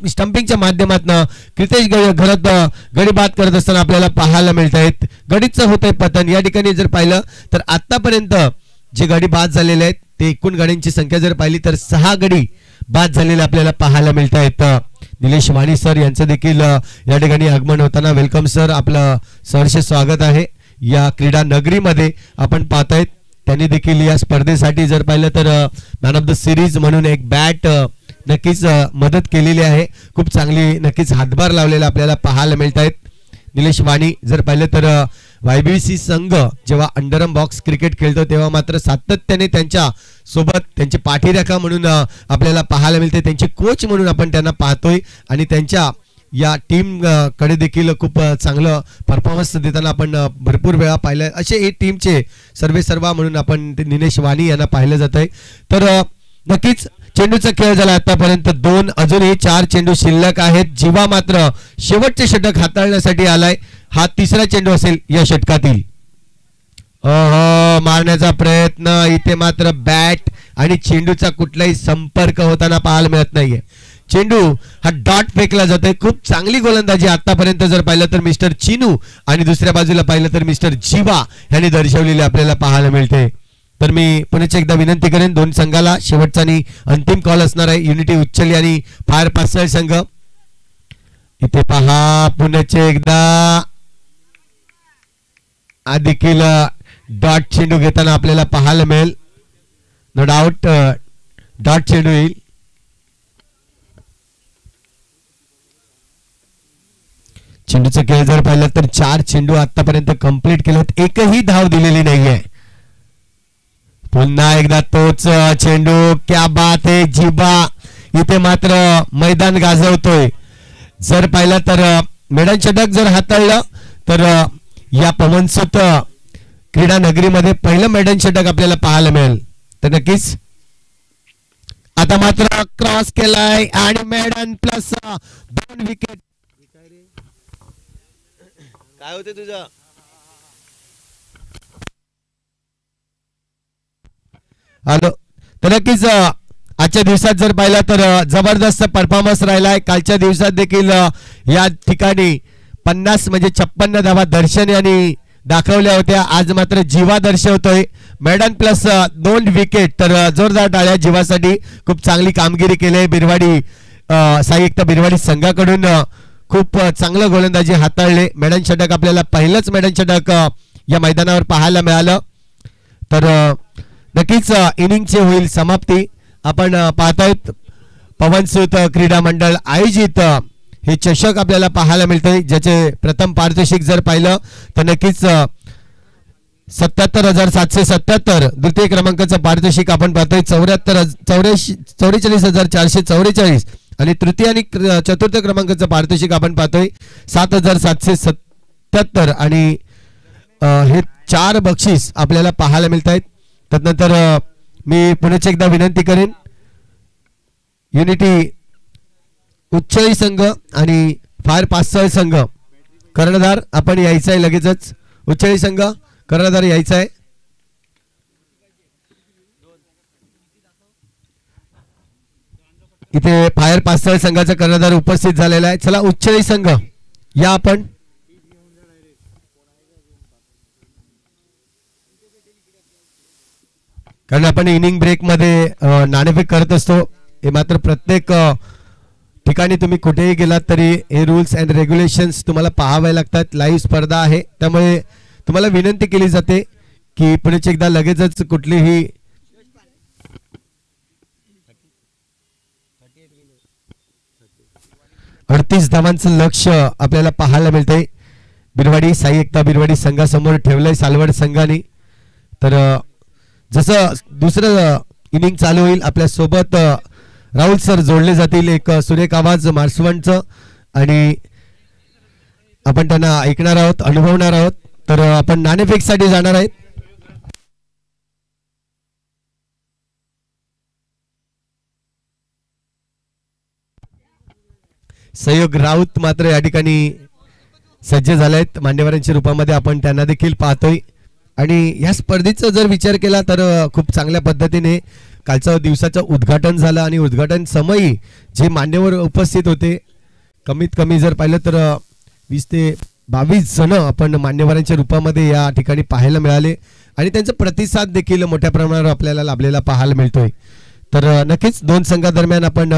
स्टंपिंगच्या माध्यमातून क्रितेश गरत गडी बाद करत असताना आपल्याला पाहायला मिळत आहेत. गडीचं होतंय पतन. या ठिकाणी जर पाहिलं तर आतापर्यंत जे गडी बाद झालेले आहेत ते एकूण गाड्यांची संख्या जर पाहिली तर 6 गडी बाद झालेले आपल्याला पाहायला मिळत आहेत. निलेश वाणी सर यांचं देखील या ठिकाणी आगमन होताना वेलकम सर. आपलं सहर्ष स्वागत आहे या क्रीडा नगरीमध्ये. आपण पाहतायत त्यांनी देखील या स्पर्धेसाठी जर पाहिलं तर मॅन ऑफ द सिरीज म्हणून एक बॅट नक्कीच मदत केलेली आहे. खूप चांगली नक्कीच हातभार लावलेला आपल्याला पाहायला मिळत आहेत. निलेश वाणी जर पाहिलं तर YBC संघ जेव्हा अंडरम बॉक्स क्रिकेट खेळतो तेव्हा मात्र सातत्याने त्यांच्या सोबत त्यांची पाठीरेखा म्हणून आपल्याला पाहायला मिळते. त्यांचे कोच म्हणून आपण त्यांना पाहतोय आणि त्यांच्या या टीम कडे देखील खूप चांगलं परफॉर्मन्स देताना आपण भरपूर वेळा पाहिलं. असे हे टीमचे सर्वेसर्वा म्हणून आपण निलेश वाणी यांना पाहिलं जात आहे. तर नक्कीच चेंडूचा खेळ झाला आतापर्यंत 2. अजूनही 4 चेंडू शिल्लक आहेत. जीवा मात्र शेवटचे षटक हाताळण्यासाठी आलाय. हा 3रा चेंडू असेल या षटकातील. मारण्याचा प्रयत्न. इथे मात्र बॅट आणि चेंडूचा कुठलाही संपर्क होताना पाहायला मिळत नाहीये. चेंडू हा डॉट फेकला जातोय. खूप चांगली गोलंदाजी आतापर्यंत जर पाहिलं तर मिस्टर चिनू आणि दुसऱ्या बाजूला पाहिलं तर मिस्टर जीवा यांनी दर्शवलेली आपल्याला पाहायला मिळते. तर मी पुन्हा एकदा विनंती करेन दोन संघाला शेवटचा आणि अंतिम कॉल असणार आहे. युनिटी उच्चली आणि फायर पासळ संघ. इथे पहा पुन्हा एकदा देखील डॉट चेंडू घेताना आपल्याला पाहायला मिळेल. नो डाऊट डॉट चेंडू येईल. चेंडूचा खेळ जर पाहिलं तर 4 चेंडू आतापर्यंत कंप्लीट केलेत. एकही धाव दिलेली नाहीये. पुन्हा एकदा तोच चेंडू. क्या बात आहे. जिबा इथे मात्र मैदान गाजवतोय. जर पाहिलं तर मेडन षटक जर हाताळलं तर या पवनसुत क्रीडा नगरीमध्ये पहिलं मेडन षटक आपल्याला पाहायला मिळेल. तर नक्कीच आता मात्र क्रॉस केलाय आणि मेडन प्लस 2 विकेट. काय होते तुझं. हॅलो. तर नक्कीच आजच्या दिवसात जर पाहिलं तर जबरदस्त परफॉर्मन्स राहिलाय. कालच्या दिवसात देखील या ठिकाणी 50 म्हणजे 56 धावा दर्शन यांनी दाखवल्या होत्या. आज मात्र जीवा दर्शवतोय मेडन प्लस 2 विकेट. तर जोरदार टाळ्या जीवासाठी. खूप चांगली कामगिरी केली. बिरवाडी साई एकता बिरवाडी संघाकडून खूप चांगलं गोलंदाजी हाताळले. मेडन षटक आपल्याला पहिलंच मेडन षटक या मैदानावर पाहायला मिळालं. तर नक्कीच इनिंगची होईल समाप्ती. आपण पाहतोय पवनसुत क्रीडा मंडळ आयोजित हे चषक आपल्याला पाहायला मिळते ज्याचे प्रथम पारितोषिक जर पाहिलं तर नक्कीच 77,777. द्वितीय क्रमांकाचं पारितोषिक आपण पाहतोय 44,444 आणि तृतीय आणि चतुर्थ क्रमांकाचं पारितोषिक आपण पाहतोय 7,777 आणि हे 4 बक्षीस आपल्याला पाहायला मिळत आहेत. तदनंतर मी पुन्हा एकदा विनंती करेन युनिटी उच्चई संघ आणि फायर पासळ संघ कर्णधार आपण यायचं आहे लगेचच. उच्चई संघ कर्णधार यायचा आहे. इथे फायर पासळ संघाचा कर्णधार उपस्थित झालेला आहे. चला उच्चई संघ या आपण. कारण आपण इनिंग ब्रेक मध्ये नाणेफेक करत असतो. हे मात्र प्रत्येक ठिकाणी तुम्ही कुठेही गेलात तरी हे रूल्स अँड रेग्युलेशन्स तुम्हाला पाहावे लागतात. लाईव्ह स्पर्धा आहे त्यामुळे तुम्हाला विनंती केली जाते की पुढे एकदा लगेचच कुठलीही 38 धावांचं लक्ष आपल्याला पाहायला मिळते. बिरवाडी साई एकता बिरवाडी संघासमोर ठेवलंय सालवड संघाने. तर जसं दुसरं इनिंग चालू होईल आपल्या सोबत राहुल सर जोडले जातील एक सुरेख आवाज मार्सवंतचं आणि आपण त्यांना ऐकणार आहोत अनुभवणार आहोत. तर आपण नाणेफेकसाठी जाणार आहेत. सहयोग राऊत मात्र या ठिकाणी सज्ज झाले आहेत मान्यवरांच्या रूपामध्ये. आपण त्यांना देखील पाहतोय आणि या स्पर्धेचा जर विचार केला तर खूप चांगल्या पद्धतीने कालच्या दिवसाचं उद्घाटन झालं आणि उद्घाटन समयी जे मान्यवर उपस्थित होते कमीत कमी जर पाहिलं तर 20 ते 22 जण आपण मान्यवरांच्या रूपामध्ये या ठिकाणी पाहायला मिळाले आणि त्यांचा प्रतिसाद देखील मोठ्या प्रमाणावर आपल्याला लाभलेला पाहायला मिळतोय. तर नक्कीच दोन संघादरम्यान आपण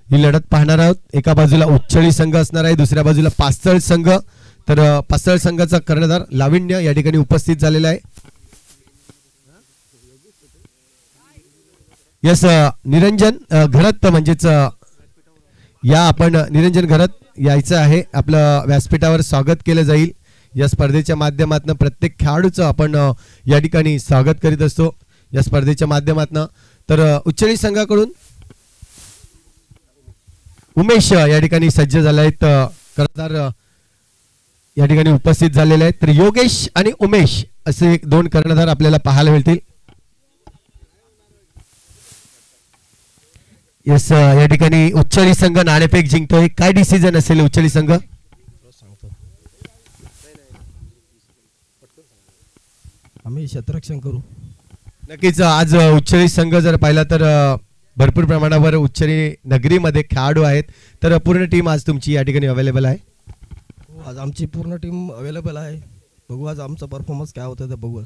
ही लढत पाहणार आहोत. एका बाजूला उच्चळी संघ असणार आहे, दुसऱ्या बाजूला पास्थळ संघ. तर पास्थळ संघाचा कर्णधार लाविन्य या ठिकाणी उपस्थित झालेला आहे. यस निरंजन घरत म्हणजेच या आपण निरंजन घरत यायचं आहे. आपलं व्यासपीठावर स्वागत केलं जाईल. या स्पर्धेच्या माध्यमातून प्रत्येक खेळाडूचं आपण या ठिकाणी स्वागत करीत असतो या स्पर्धेच्या माध्यमातून. तर उच्चळी संघाकडून उमेश या ठिकाणी सज्ज झाले आहेत. कर्णधार या ठिकाणी उपस्थित झालेले आहेत. तर योगेश आणि उमेश असे दोन कर्णधार आपल्याला पाहायला मिळतील. यस या ठिकाणी उच्चळी संघ नाणेफेक जिंकतोय. काय डिसिजन असेल उच्चळी संघ? आम्ही क्षेत्ररक्षण करू. नक्कीच आज उच्चळी संघ जर पाहिला तर भरपूर प्रमाणावर उच्चरी नगरीमध्ये खेळाडू आहेत. तर पूर्ण टीम आज तुमची या ठिकाणी अवेलेबल आहे? आज आमची पूर्ण टीम अवेलेबल आहे. बघू आज आमचा परफॉर्मन्स काय होतं ते बघू.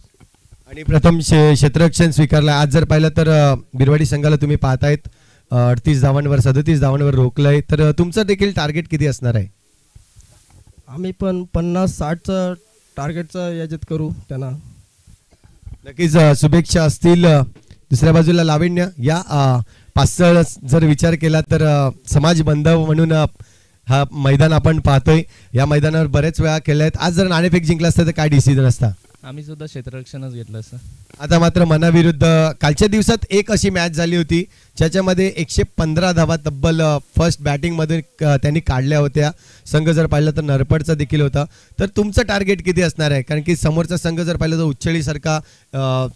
आणि प्रथम क्षेत्ररक्षण स्वीकारलं. आज जर पाहिलं तर बिरवाडी संघाला तुम्ही पाहतायत 38 धावांवर 37 धावांवर रोखलंय. तर तुमचं देखील टार्गेट किती असणार आहे? आम्ही पण 50-60चं टार्गेटचं याच्यात करू त्यांना. नक्कीच शुभेच्छा असतील. दुसऱ्या बाजूला लावण्य या पास्थळ जर विचार केला तर समाज बांधव म्हणून हा मैदान आपण पाहतोय. या मैदानावर बरेच वेळा केले आहेत. आज जर नाणेफेक जिंकला असतं तर काय डिसिजन असता? आम्ही सुद्धा क्षेत्ररक्षणच घेतलं असं. आता मात्र मनाविरुद्ध कालच्या दिवसात एक अशी मॅच झाली होती ज्याच्यामध्ये 115 धावा तब्बल फर्स्ट बॅटिंगमध्ये त्यांनी काढल्या होत्या. संघ जर पाहिलं तर नरपडचा देखील होता. तर तुमचं टार्गेट किती असणार आहे? कारण की समोरचा संघ जर पाहिलं तर उच्चळीसारखा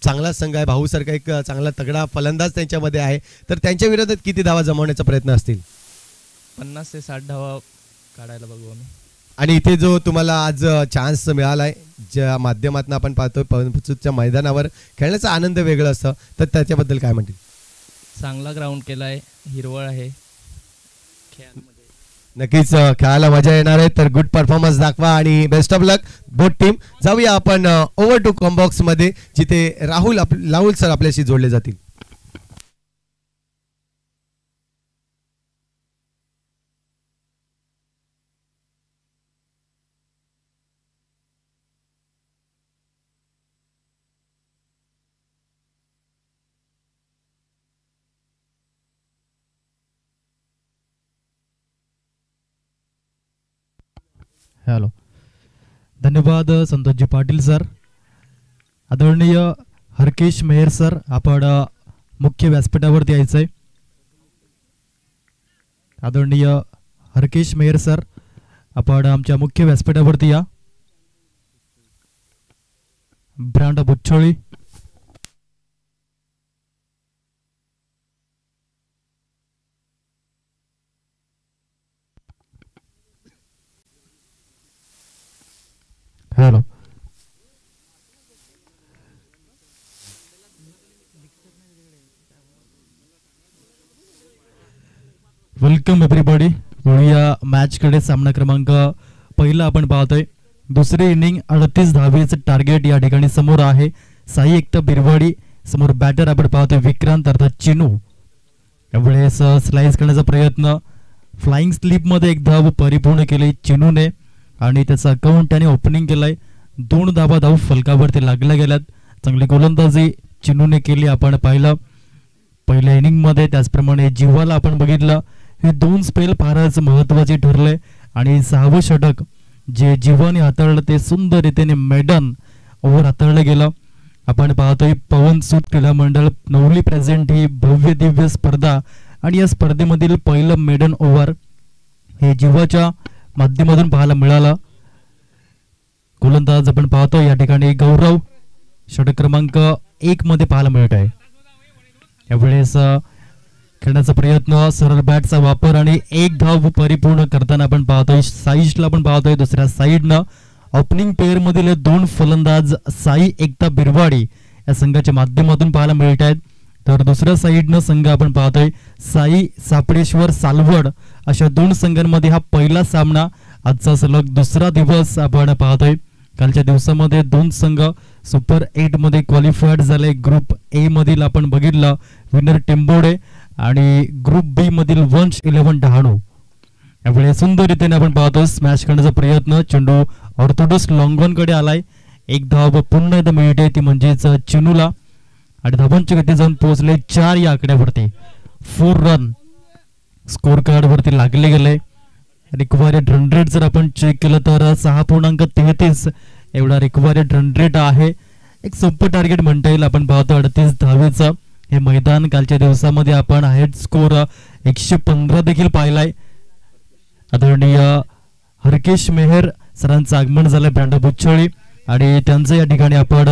चांगला संघ आहे, भाऊसारखा एक चांगला तगडा फलंदाज त्यांच्यामध्ये आहे. तर त्यांच्या विरोधात किती धावा जमवण्याचा प्रयत्न असतील? 50 ते 60 धावा काढायला बघू आम्ही. आणि इथे जो तुम्हाला आज चान्स मिळालाय ज्या माध्यमातून आपण पाहतोय पवनपुसूच्या मैदानावर खेळण्याचा आनंद वेगळा असतं. तर त्याच्याबद्दल काय म्हणतील? चांगला ग्राउंड केलाय, हिरवळ आहे. नक्कीच खेळायला मजा येणार आहे. तर गुड परफॉर्मन्स दाखवा आणि best of luck both team. जाऊया आपण ओव्हर टू कॉम्बॉक्स मध्ये जिथे राहुल सर आपल्याशी जोडले जातील. हॅलो, धन्यवाद संतोषजी पाटील सर. आदरणीय हरकेश मेहर सर, आपण मुख्य व्यासपीठावरती यायचंय. आदरणीय हरकेश मेहर सर, आपण आमच्या मुख्य व्यासपीठावरती या. ब्रांड बुच्छोळी. Hello, welcome everybody. वळूया मॅचकडे. सामना क्रमांक पहिला आपण पाहतोय. दुसरी इनिंग 38 धावेचं टार्गेट या ठिकाणी समोर आहे. साई एकता बिरवाडी समोर बॅटर आपण पाहतोय विक्रांत अर्थात चिनू. यावेळेस स्लाइस करण्याचा प्रयत्न, फ्लाइंग स्लिप मध्ये एक धाव परिपूर्ण केली चिनूने आणि त्याचा अकाउंट त्याने ओपनिंग केलाय. 2 धावा धाव फलकावरती लागल्या गेल्यात. चांगली गोलंदाजी चिनूने केली आपण पाहिलं पहिल्या इनिंग मध्ये. त्याचप्रमाणे जीवाला आपण बघितलं. हे 2 स्पेल फारच महत्वाचे ठरले आणि 6वं षटक जे जीवाने हाताळलं ते सुंदर रीतीने मेडन ओव्हर हाताळलं गेलं. आपण पाहतोय पवन सूत क्रीडा मंडळ नवली प्रेझेंट ही भव्य दिव्य स्पर्धा आणि या स्पर्धेमधील पहिलं मेडन ओव्हर हे जीवाच्या माध्यमातून पाहायला मिळालं. गोलंदाज आपण पाहतो या ठिकाणी गौरव षटक क्रमांक 1 मध्ये पाहायला मिळत आहे. यावेळेस खेळण्याचा प्रयत्न, सरळ बॅटचा वापर आणि एक धाव परिपूर्ण करताना आपण पाहतोय साईशला आपण पाहतोय. दुसऱ्या साईडनं ओपनिंग पेअर मधील 2 फलंदाज साई एकता बिरवाडी या संघाच्या माध्यमातून पाहायला मिळत आहेत. तर दुसऱ्या साईडनं संघ आपण पाहतोय साई सापडेश्वर सालवड अशा 2 संघांमध्ये हा पहिला सामना. आजचा सलग दुसरा दिवस आपण पाहतोय. कालच्या दिवसामध्ये 2 संघ सुपर 8 मध्ये क्वालिफाईड झाले. ग्रुप ए मधील आपण बघितलं विनर टेंबोडे आणि ग्रुप बी मधील वंश 11 डहाणू. यावेळी सुंदर रीतीने आपण पाहतो स्मॅश करण्याचा प्रयत्न, चेंडू ऑर्थोडॉक्स लॉंगॉन कडे आलाय. एक धाव पुन्हा एकदा मिळते ती म्हणजेच चिनूला आणि धावांची गती जाऊन पोहोचले 4 या आकड्यावरती. 4 रन स्कोर कार्ड वरती लागले गेले. रिक्वायर्ड रन रेट जर आपण चेक केलं तर 6.33 एवढा रिक्वायर्ड रन रेट आहे. एक सोपं टार्गेट म्हणता येईल. आपण पाहतो 38 धावेचं हे मैदान. कालच्या दिवसामध्ये आपण हायस्ट स्कोर 115 देखील पाहिलाय. आदरणीय हरकेश मेहर सरांचं आगमन झालं ब्रँडा बुच्छळी आणि त्यांचं या ठिकाणी आपण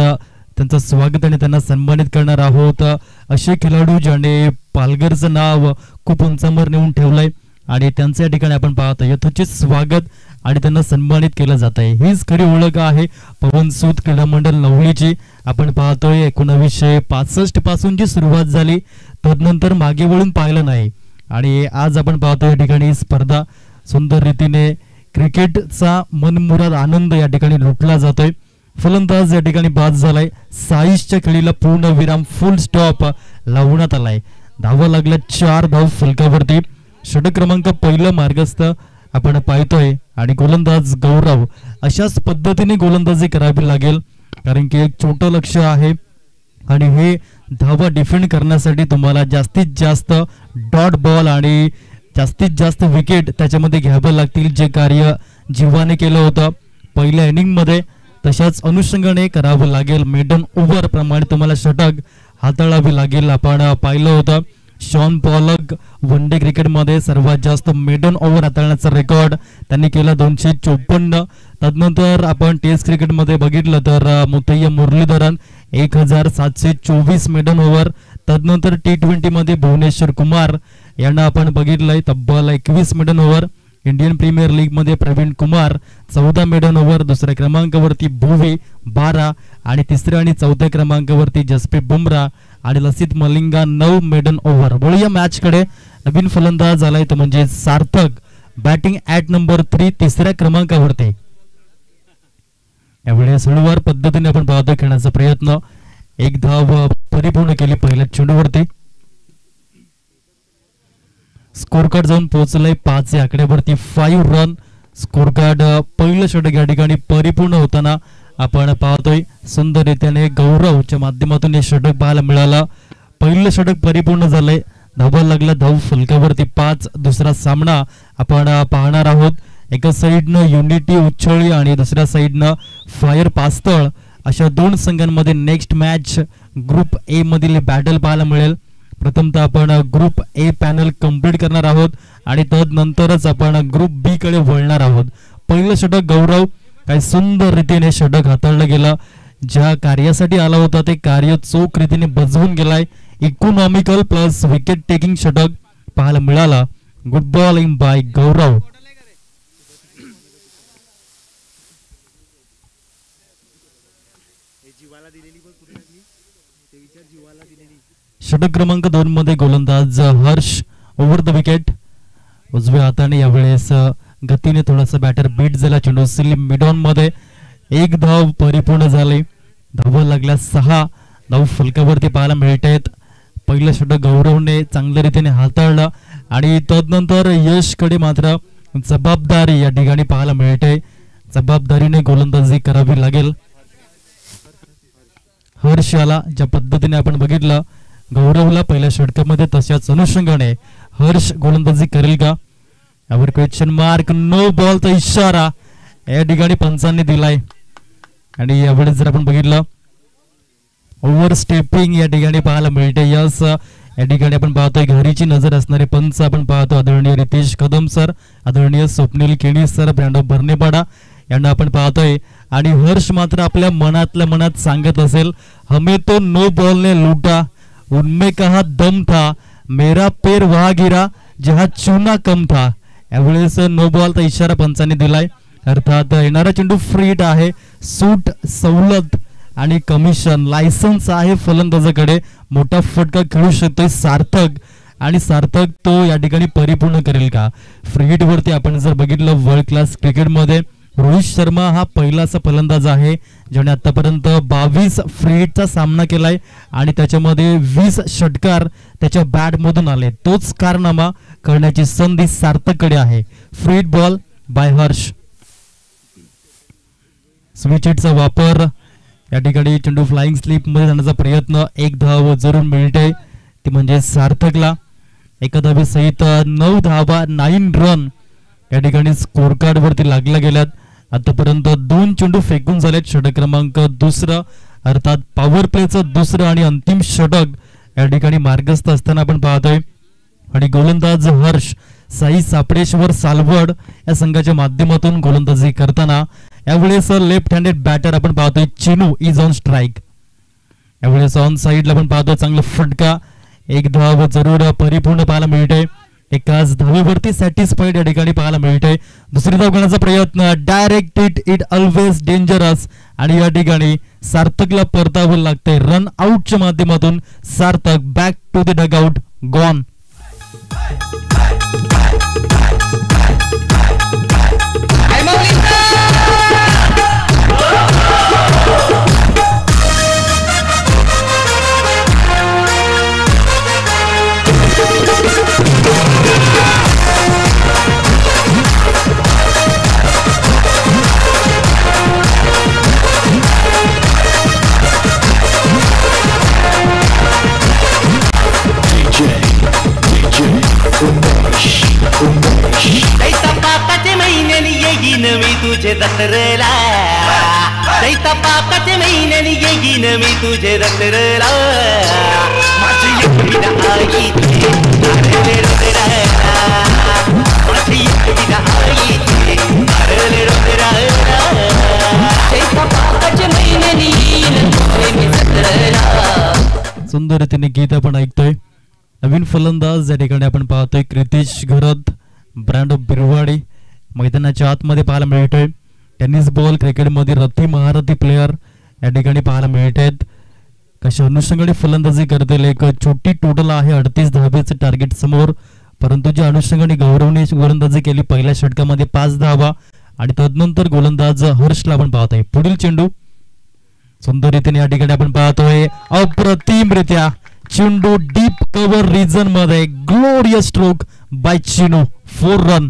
त्यांचं स्वागत आणि त्यांना सन्मानित करणार आहोत. असे खेळाडू ज्याने पालघरचं नाव खूप उंचावर नेऊन ठेवलंय आणि त्यांचं या ठिकाणी आपण पाहतो यथोचित स्वागत आणि त्यांना सन्मानित केलं जात आहे. हीच खरी ओळख आहे पवन सूत क्रीडा मंडळ नवलीची. आपण पाहतोय 1965 पासून जी सुरुवात झाली तदनंतर मागे वळून पाहिलं नाही आणि आज आपण पाहतोय या ठिकाणी स्पर्धा सुंदर रीतीने क्रिकेटचा मनमुराद आनंद या ठिकाणी लुटला जातोय. फलंदाज या ठिकाणी बाद झालाय. साईशच्या खेळीला पूर्ण विराम फुल स्टॉप लावण्यात आलाय. धावा लागल्या 4 धाव फलकावरती. षटक क्रमांक 1 मार्गस्थ आपण पाहतोय आणि गोलंदाज गौरव अशाच पद्धतीने गोलंदाजी करावी लागेल कारण की एक छोटं लक्ष आहे आणि हे धावा डिफेंड करण्यासाठी तुम्हाला जास्तीत जास्त डॉट बॉल आणि जास्तीत जास्त विकेट त्याच्यामध्ये घ्यावं लागतील. जे कार्य जीवाने केलं होतं पहिल्या इनिंग मध्ये तशाच अनुषंगाने करावं लागेल. मेडन ओव्हर प्रमाणे तुम्हाला षटक हाताळावी लागेल. आपण पाहिलं होतं शॉन पॉलक वन डे क्रिकेटमध्ये सर्वात जास्त मेडन ओव्हर हाताळण्याचा रेकॉर्ड त्यांनी केला 254. तदनंतर आपण टेस्ट क्रिकेटमध्ये बघितलं तर मुथय्या मुरलीधरन 1724 मेडन ओव्हर. तदनंतर T20 मध्ये भुवनेश्वर कुमार यांना आपण बघितलंय तब्बल 21 maiden over. Indian premier league मध्ये प्रवीण कुमार 14 मेडन ओव्हर. दुसऱ्या क्रमांकावरती भुवी 12 आणि तिसऱ्या आणि चौथ्या क्रमांकावरती जसप्रीत बुमराह आणि लसित मलिंगा 9 मेडन ओव्हर. बोलूया मॅच कडे. नवीन फलंदाज आलाय तो म्हणजे सार्थक बॅटिंग ॲट नंबर 3 तिसऱ्या क्रमांकावरती. यावेळेस हळूवार पद्धतीने आपण पाहतो खेळण्याचा प्रयत्न. एक धाव परिपूर्ण केली पहिल्या चेंडूवरती. स्कोर कार्ड जाऊन पोहोचलंय 5 या आकड्यावरती. 5 रन स्कोर कार्ड. पहिलं षटक या ठिकाणी परिपूर्ण होताना आपण पाहतोय सुंदर रीतीने गौरवच्या माध्यमातून हे षटक पाहायला मिळालं. पहिलं षटक परिपूर्ण झालंय. धावा लागला धाव फलकावरती 5. दुसरा सामना आपण पाहणार आहोत. एका साईडनं युनिटी उच्छळी आणि दुसऱ्या साईडनं फायर पास्तळ अशा 2 संघांमध्ये नेक्स्ट मॅच ग्रुप ए मधील बॅटल पाहायला मिळेल. प्रथमतः आपण ग्रुप ए पॅनल कंप्लीट करणार आहोत आणि तदनंतरच आपण ग्रुप बी कडे वळणार आहोत. पहिलं षटक गौरव काय सुंदर रीतीने षटक हाताळलं गेलं. ज्या कार्यासाठी आला होता ते कार्य चोख रीतीने बजवून गेलाय. इकॉनॉमिकल प्लस विकेट टेकिंग षटक पाहायला मिळाला. गुड बॉलिंग बाय गौरव. षटक क्रमांक 2 मध्ये गोलंदाज हर्ष ओव्हर द विकेट. उजव्या हाताने यावेळेस गतीने थोडासा बॅटर बीट झाला. चेंडू स्लिम मिडॉन मध्ये. एक धाव परिपूर्ण झाले. धावा लागल्या 6 धाव फलकावरती पाहायला मिळत आहेत. पहिलं षटक गौरवने चांगल्या रीतीने हाताळलं आणि तदनंतर यशकडे मात्र जबाबदारी या ठिकाणी पाहायला मिळते. जबाबदारीने गोलंदाजी करावी लागेल. हर्ष याला ज्या पद्धतीने आपण बघितलं गौरवला पहिल्या षटकामध्ये तशाच अनुषंगाने हर्ष गोलंदाजी करेल का यावर क्वेश्चन मार्क. नो बॉलचा इशारा. या ठिकाणी पंचांनी दिलाय. आणि यावेळेस जर आपण बघितलं ओव्हर स्टेपिंग या ठिकाणी पाहायला मिळते. यस, या ठिकाणी आपण पाहतोय घरीची नजर असणारे पंच आपण पाहतो. आदरणीय रितेश कदम सर, आदरणीय स्वप्नील केणी सर, ब्रँडो बर्नेपाडा यांना आपण पाहतोय. आणि हर्ष मात्र आपल्या मनातल्या मनात सांगत असेल, हमें तो नो बॉल ने लूटा, उनमें कहा दम था, मेरा पैर वहा गिरा जहा चुना कम था. यावेळेस नो बॉलचा इशारा पंचांनी दिलाय. अर्थात येणारा चेंडू फ्री हिट आहे. सूट, सवलत आणि कमिशन लायसन्स आहे फलंदाजाकडे. मोठा फटका खेळू शकतोय सार्थक, आणि सार्थक तो या ठिकाणी परिपूर्ण करेल का? फ्री हिट वरती आपण जर बघितलं वर्ल्ड क्लास क्रिकेटमध्ये रोहित शर्मा हा पहिला असा फलंदाज आहे ज्याने आतापर्यंत 22 फ्री हिटचा सामना केलाय आणि त्याच्यामध्ये 20 षटकार त्याच्या बॅट मधून आले. तोच कारनामा करण्याची संधी सार्थककडे आहे. Free hit ball by Harsh. Switch हिटचा वापर, या ठिकाणी चेंडू फ्लाइंग स्लिप मध्ये जाण्याचा प्रयत्न. एक धाव जरूर मिळते, ती म्हणजे सार्थकला. एका धावेसहित 9 धावा, 9 रन या ठिकाणी स्कोर कार्ड वरती लागल्या गेल्यात. आतापर्यंत 2 चेंडू फेकून झालेत. षटक क्रमांक 2, अर्थात पॉवर प्लेचं दुसरं आणि अंतिम षटक या ठिकाणी मार्गस्थ असताना आपण पाहतोय. आणि गोलंदाज हर्ष साई सापडेश्वर सालवड या संघाच्या माध्यमातून गोलंदाजी करताना यावेळेस लेफ्ट हँडेड बॅटर आपण पाहतोय चिनू इज ऑन स्ट्राईक. यावेळेस ऑन साइडला आपण पाहतोय चांगला फटका. एक धाव जरूर परिपूर्ण पाहायला मिळते. एकाच धावेवरती सॅटिस्फाईड या ठिकाणी पाहायला मिळते. दुसरी धाव घेण्याचा प्रयत्न, डायरेक्ट इट ऑलवेज डेंजरस. आणि या ठिकाणी सार्थकला परतावं लागतंय. रन आउटच्या माध्यमातून Sarthak back to the dugout, gone. मी तुझे दसरला, दैता पाकाचे महिन्यानी येईन मी तुझे दसरला. माझी एकविधा आई ते मारले रोदराला, माझी एकविधा आई ते मारले रोदराला. दैता पाकाचे महिन्यानी येईन तुझे मी दसरला. सुंदर रीतीने गीत आपण ऐकतोय. नवीन फलंदाज या ठिकाणी आपण पाहतोय क्रितेश घरत, ब्रँडो बिरवाडी मैदानाच्या आतमध्ये पाहायला मिळतोय. टेनिस बॉल क्रिकेटमध्ये रथी महारथी प्लेयर या ठिकाणी पाहायला मिळत आहेत. कशा अनुषंगाने फलंदाजी करतील. एक छोटी टोटल आहे 38 धावेचे टार्गेट समोर, परंतु ज्या अनुषंगाने गौरवनीय गोलंदाजी केली पहिल्या षटकामध्ये 5 धावा. आणि तदनंतर गोलंदाज हर्षला आपण पाहतोय. पुढील चेंडू सुंदर रीतीने या ठिकाणी आपण पाहतोय. अप्रतिमरित्या चेंडू डीप कव्हर रिजन मध्ये, glorious stroke by Chinu, 4 run.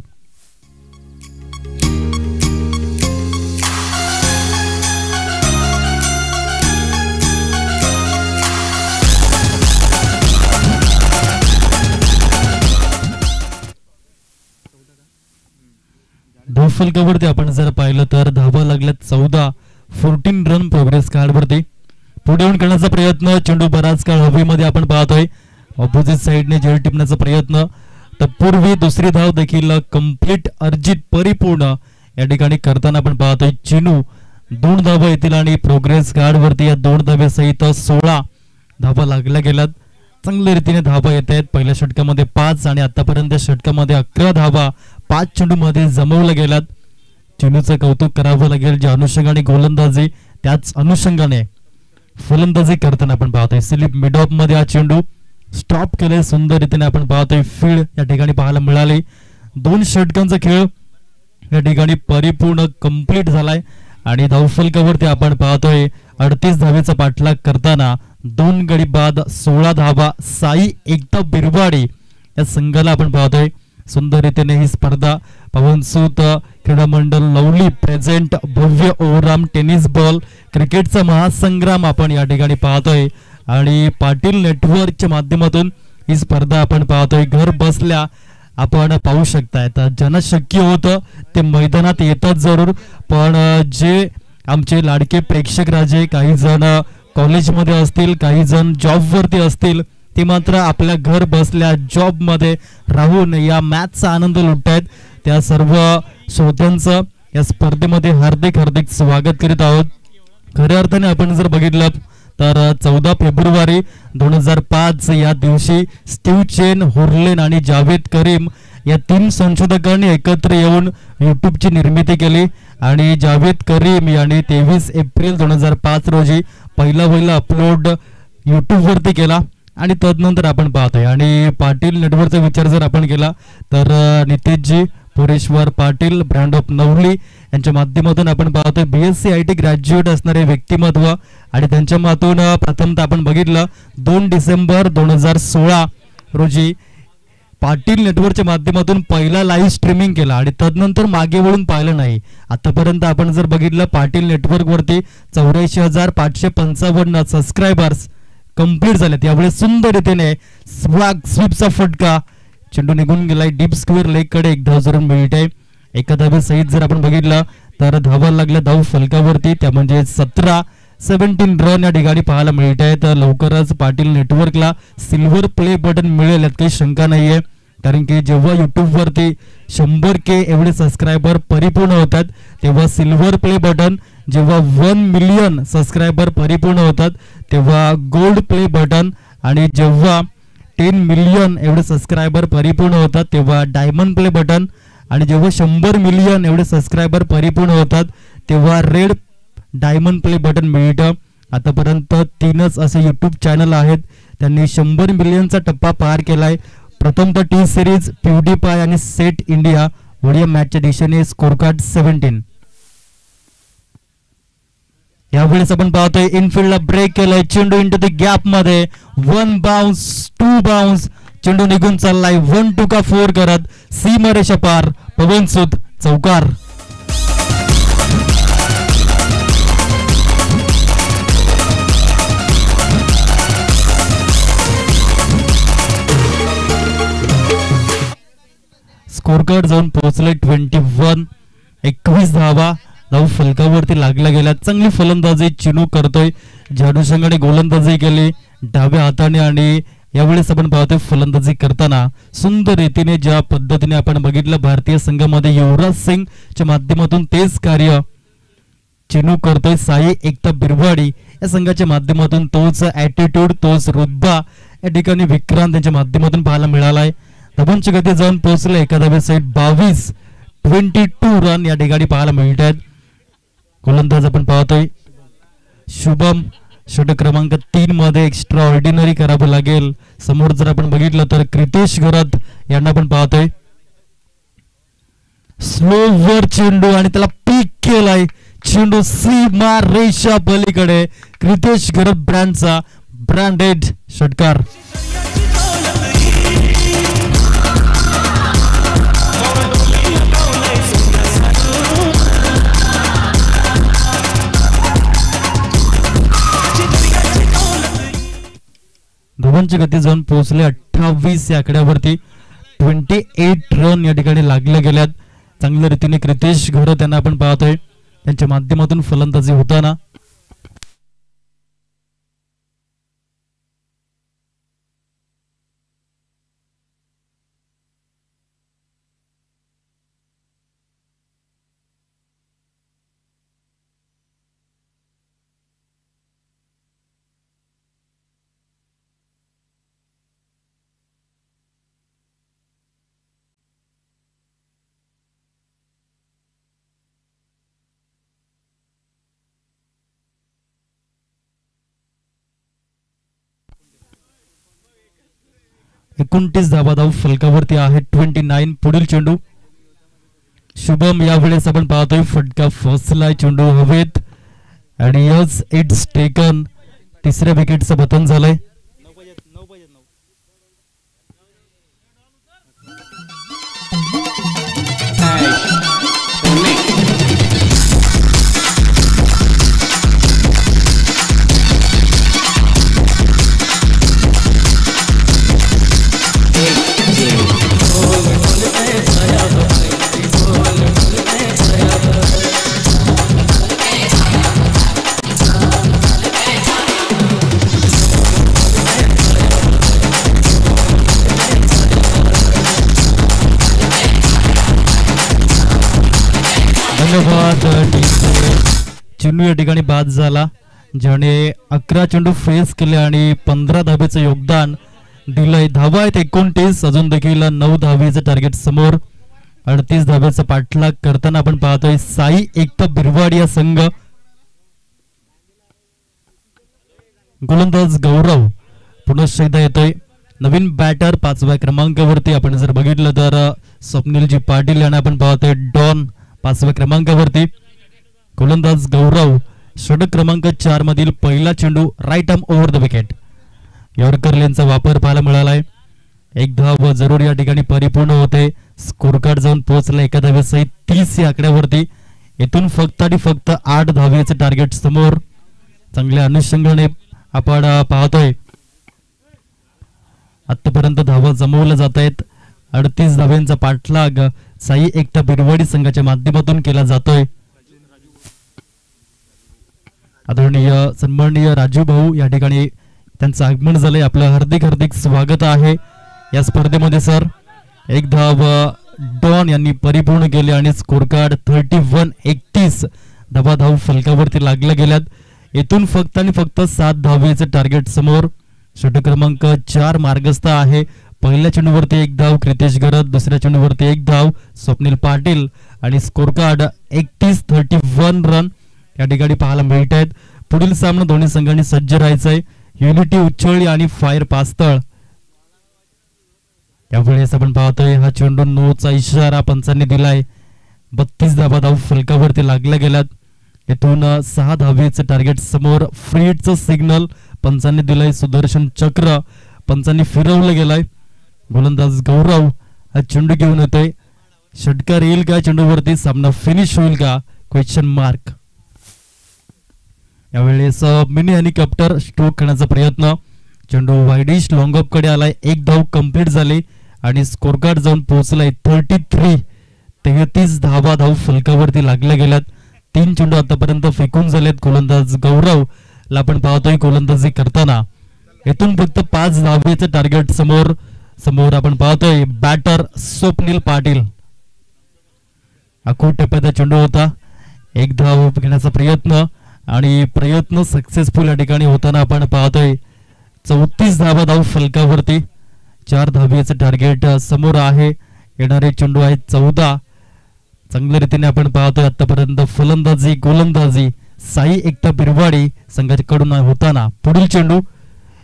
फलकावरती आपण जर पाहिलं तर धावा लागल्यात 14, 14 रन प्रोग्रेस कार्ड वरती. पुढे येऊन करण्याचा प्रयत्न, चेंडू बराच काळ हवेमध्ये आपण पाहतोय. ऑपोजिट साइडने झेल टिपण्याचा प्रयत्न. तत्पूर्वी दुसरी धाव देखील कंप्लीट अर्जित परिपूर्ण या ठिकाणी करताना आपण पाहतोय. चिनू 2 धावा येतील आणि प्रोग्रेस कार्ड वरती या 2 धावेसहित 16 धावा लागल्या गेल्यात. चांगल्या रीतीने धावा येत आहेत. पहिल्या षटकामध्ये 5 आणि आतापर्यंत षटकामध्ये 11 धावा 5 चेंडू मध्ये जमवल्या गेल्यात. चिनूचं कौतुक करावं लागेल. ज्या अनुषंगाने गोलंदाजी त्याच अनुषंगाने फलंदाजी करताना आपण पाहतोय. स्लिप मिड ऑफ मध्ये हा चेंडू स्टॉप केले सुंदर रीतीने आपण पाहतोय. फील्ड या ठिकाणी पाहायला मिळाली. 2 षटकांचा खेळ या ठिकाणी परिपूर्ण कंप्लीट झालाय आणि धावफलकावरती आपण पाहतोय 38 धावेचा पाठलाग करताना 2 गडी बाद 16 धावा साई एकता बिरवाडी या संघाला आपण पाहतोय. सुंदर रीतीने ही स्पर्धा पवनसूत क्रीडा मंडळ लवली प्रेझेंट भव्य ओव्हरआर्म टेनिस बॉल क्रिकेटचा महासंग्राम आपण या ठिकाणी पाहतोय आणि पाटील नेटवर्कच्या माध्यमातून ही स्पर्धा आपण पाहतोय. घर बसल्या आपण पाहू शकताय. तर ज्यांना शक्य होतं ते मैदानात येतात जरूर, पण जे आमचे लाडके प्रेक्षक राजे, काही जण कॉलेजमध्ये असतील, काही जण जॉबवरती असतील, ते मात्र आपल्या घर बसल्या जॉबमध्ये राहून या मॅचचा आनंद लुटतायत. त्या सर्व श्रोत्यांचं या स्पर्धेमध्ये हार्दिक हार्दिक स्वागत करीत आहोत. खऱ्या अर्थाने आपण जर बघितलं तर 14 फेब्रुवारी 2005 या दिवशी स्टीव्ह चेन, हुरलेन आणि जावेद करीम या 3 संशोधकांनी एकत्र येऊन यूट्यूबची निर्मिती केली आणि जावेद करीम यांनी 23 एप्रिल 2005 रोजी पहिला अपलोड यूट्यूबवरती केला. आणि तदनंतर आपण पाहतोय आणि पाटील नेटवर्कचा विचार जर आपण केला तर नितेशजी पुरेश्वर पाटील, ब्रँड ऑफ नवली यांच्या माध्यमातून आपण पाहतोय BSc IT ग्रॅज्युएट असणारे व्यक्तिमत्व. आणि त्यांच्या मातून प्रथमतः आपण बघितलं 2 डिसेंबर 2016 रोजी पाटील नेटवर्कच्या माध्यमातून पहिला लाईव्ह स्ट्रीमिंग केला आणि तदनंतर मागे वळून पाहिलं नाही. आतापर्यंत आपण जर बघितलं पाटील नेटवर्क वरती 84,555 सबस्क्रायबर्स कंप्लीट झालेत. यावेळी सुंदर रीतीने स्वीपचा फटका, चेंडू निघून गेलाय डीप स्क्वेअर लेग कडे, 1 धाव जरूर मिळते. एका धावे सहित जर आपण बघितलं तर धावा लागल्या धाव फलकावरती, त्या म्हणजे 17 रन या ठिकाणी पाहायला मिळत आहे. तर लवकरच पाटील नेटवर्कला सिल्वर प्ले बटन मिळेल यात काही शंका नाहीये, कारण की जेव्हा युट्यूब वरती 100K एवढे सबस्क्रायबर परिपूर्ण होतात तेव्हा सिल्वर प्ले बटन, जेव्हा 1 मिलियन सबस्क्रायबर परिपूर्ण होतात तेव्हा गोल्ड प्ले बटन, आणि जेव्हा 10 मिलियन एवढे सबस्क्रायबर परिपूर्ण होतात तेव्हा डायमंड प्ले बटन, आणि जेव्हा 100 मिलियन एवढे सबस्क्रायबर परिपूर्ण होतात तेव्हा रेड डायमंड प्ले बटन मिळतं. आतापर्यंत 3च असे यूट्यूब चॅनल आहेत त्यांनी 100 मिलियनचा टप्पा पार केलाय. प्रथमतः टी सिरीज, प्यूडीपाय आणि सेट इंडिया ओडिया मॅचच्या दिशेने स्कोर कार्ड 17. यावेळेस आपण पाहतोय इनफिल्डला ब्रेक केलाय, चेंडू इंटू द गॅप मध्ये, 1 बाउन्स 2 बाउन्स, चेंडू निघून चाललाय 1-2 का 4 करत सीमारेषा पार, पवन सूद चौकार. स्कोर कार्ड जाऊन पोहोचले 21 धावा धाव फलकावरती लागल्या गेल्या. चांगली फलंदाजी चिनू करतोय, जाडू संघाने गोलंदाजी केली डाव्या हाताने, आणि यावेळेस आपण पाहतोय फलंदाजी करताना सुंदर रीतीने ज्या पद्धतीने आपण बघितलं भारतीय संघामध्ये युवराज सिंगच्या माध्यमातून तेच कार्य चिनू करतोय. साई एकता बिरवाडी या संघाच्या माध्यमातून तोच ऍटिट्यूड, तोच रुतबा या ठिकाणी विक्रांत यांच्या माध्यमातून पाहायला मिळालाय. धावांची गती जाऊन पोहोचले एका धावेसहित 22 रन या ठिकाणी पाहायला मिळत आहेत. गोलंदाज आपण पाहतोय शुभम, षटक क्रमांक 3 मध्ये एक्स्ट्रा ऑर्डिनरी करावं लागेल. समोर जर आपण बघितलं तर क्रितेश घरत यांना आपण पाहतोय, स्लोवर चेंडू आणि त्याला पीक केलाय, चेंडू सीमा रेषा पलीकडे, क्रितेश घरत ब्रँडचा ब्रँडेड षटकार. धावांची गती जाऊन पोहोचले 28 या आकड्यावरती, 28 रन या ठिकाणी लागले गेल्यात. चांगल्या रीतीने क्रितेश घरत यांना आपण पाहतोय त्यांच्या माध्यमातून फलंदाजी होताना. एकोणतीस धावा धाव फलकावरती आहे 29. पुढील चेंडू शुभम, यावेळेस आपण पाहतोय फटका फसलाय, चेंडू हवेत आणि यस इट्स टेकन. तिसऱ्या विकेटचं पतन झालंय. धन्यवाद टीमचे. चिन्नू या ठिकाणी बाद झाला, ज्याने 11 चेंडू फेस केले आणि 15 धावेचं योगदान दिलंय. धावा आहेत 29, अजून देखील 9 धावेचं टार्गेट समोर. 38 धावेचा पाठलाग करताना आपण पाहतोय साई एकता बिरवाड या संघ. गोलंदाज गौरव पुनश्च एकदा येतोय. नवीन बॅटर 5व्या क्रमांकावरती आपण जर बघितलं तर स्वप्नीलजी पाटील यांना आपण पाहतोय डॉन 5व्या क्रमांकावरती. गोलंदाज गौरव षटक क्रमांक 4 मधील पहिला चेंडू right arm over the wicket. Yorker लेनचा वापर पाहायला मिळालाय. एक धाव जरूर या ठिकाणी परिपूर्ण होते. स्कोर कार्ड जाऊन पोहोचला एका धावेसहित 30 या आकड्यावरती. इथून फक्त आणि फक्त 8 धावेचं टार्गेट समोर. चांगल्या अनुषंगाने आपण पाहतोय आतापर्यंत धावा जमवल्या जात आहेत. 38 धाव्यांचा पाठलाग साई एकता बिरवाडी संघाच्या माध्यमातून केला जातोय. आदरणीय सन्माननीय राजू भाऊ या ठिकाणी त्यांचं आगमन झालंय. आपलं हार्दिक हार्दिक स्वागत आहे या स्पर्धेमध्ये सर. एक धाव डॉन यांनी परिपूर्ण केले आणि स्कोर कार्ड 31-31 धाव फलकावरती लागल्या गेल्यात. इथून फक्त आणि फक्त 7 धावेचं टार्गेट समोर. षटक क्रमांक 4 मार्गस्थ आहे. पहिल्या चेंडूवरती 1 धाव क्रितेश गरज, दुसऱ्या चेंडूवरती 1 धाव स्वप्नील पाटील आणि स्कोर कार्ड 31-31 रन या ठिकाणी पाहायला मिळत आहेत. पुढील सामना दोन्ही संघांनी सज्ज राहायचंय. युनिटी उच्चळी आणि फायर पास्तळ. यावेळेस आपण पाहतोय हा चेंडू नोचा इशारा पंचांनी दिलाय. 32 धाव फलकावरती लागल्या गेल्यात. इथून 6 धावेचं टार्गेट समोर. फ्रीडचं सिग्नल पंचांनी दिलंय. सुदर्शन चक्र पंचांनी फिरवलं गेलाय. गोलंदाज गौरव हा चेंडू घेऊन येतोय. षटकार येईल का चेंडूवरती, सामना फिनिश होईल का, क्वेश्चन मार्क. यावेळेस मिनी हेलिकॉप्टर स्ट्रोक करण्याचा प्रयत्न. चेंडू वाईडिश लॉंग ऑफ कडे आलाय. 1 धाव कंप्लीट झाली आणि स्कोर कार्ड जाऊन पोहोचलाय 33 धाव फलकावरती लागल्या गेल्यात. 3 चेंडू आतापर्यंत फेकून झालेत. गोलंदाज गौरव ला आपण पाहतोय गोलंदाजी करताना. इथून फक्त 5 धावेचं टार्गेट समोर. आपण पाहतोय बॅटर स्वप्नील पाटील. आखूड टप्प्याचा चेंडू होता. 1 धाव घेण्याचा प्रयत्न आणि प्रयत्न सक्सेसफुल या ठिकाणी होताना आपण पाहतोय 34 धाव फलकावरती. 4 धावेचं टार्गेट समोर आहे. येणारे चेंडू आहेत 14. चांगल्या रीतीने आपण पाहतोय आतापर्यंत फलंदाजी गोलंदाजी साई एकता बिरवाडी संघाकडून होताना. पुढील चेंडू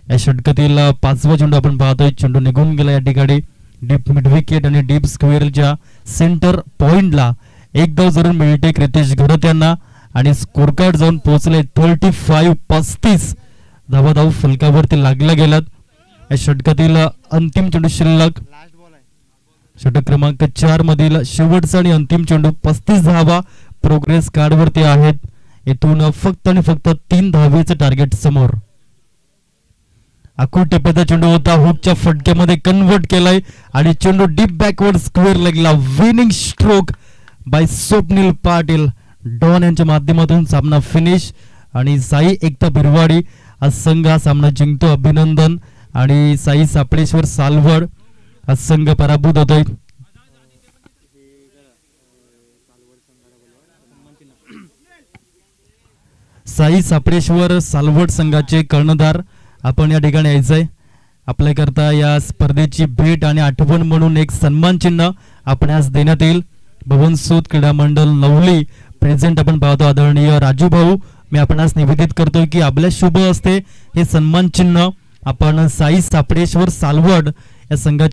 या षटकातील 5वा चेंडू आपण पाहतोय. चेंडू निघून गेला या ठिकाणी डीप मिड विकेट आणि डीप स्क्वेअरच्या सेंटर पॉइंटला. 1 धाव जरूर मिळते क्रितेश घरत यांना आणि स्कोर कार्ड जाऊन पोहोचले 35 धाव फलकावरती लागल्या गेल्यात. या षटकातील अंतिम चेंडू शिल्लक. षटक क्रमांक 4 मधील शेवटचा आणि अंतिम चेंडू 35 धावा प्रोग्रेस कार्ड वरती आहेत. इथून फक्त आणि फक्त 3 धावेचं टार्गेट समोर. आखूड टप्प्याचा चेंडू होता. हुकच्या फटक्यामध्ये कन्वर्ट केलाय आणि चेंडू डीप बॅकवर्ड स्क्वेअर लेगला. Winning stroke by Swapnil Patil. डॉन यांच्या माध्यमातून सामना फिनिश आणि साई एकता बिरवाडी हा संघ हा सामना जिंकतो. अभिनंदन. आणि साई सापळेश्वर सालवड हा संघ पराभूत होतोय. साई सापळेश्वर सालवड संघाचे कर्णधार आपण या ठिकाणी यायचंय. आपल्याकरता या स्पर्धेची भेट आणि आठवण म्हणून एक सन्मान चिन्ह आपणास देण्यात येईल. भवन सूत क्रीडा मंडळ नवली प्रेझेंट आपण पाहतो. आदरणीय राजू भाऊ, मी आपणास निवेदित करतोय की आपल्या शुभ हस्ते हे सन्मान चिन्ह आपण साई सापळेश्वर सालवड या संघाच्या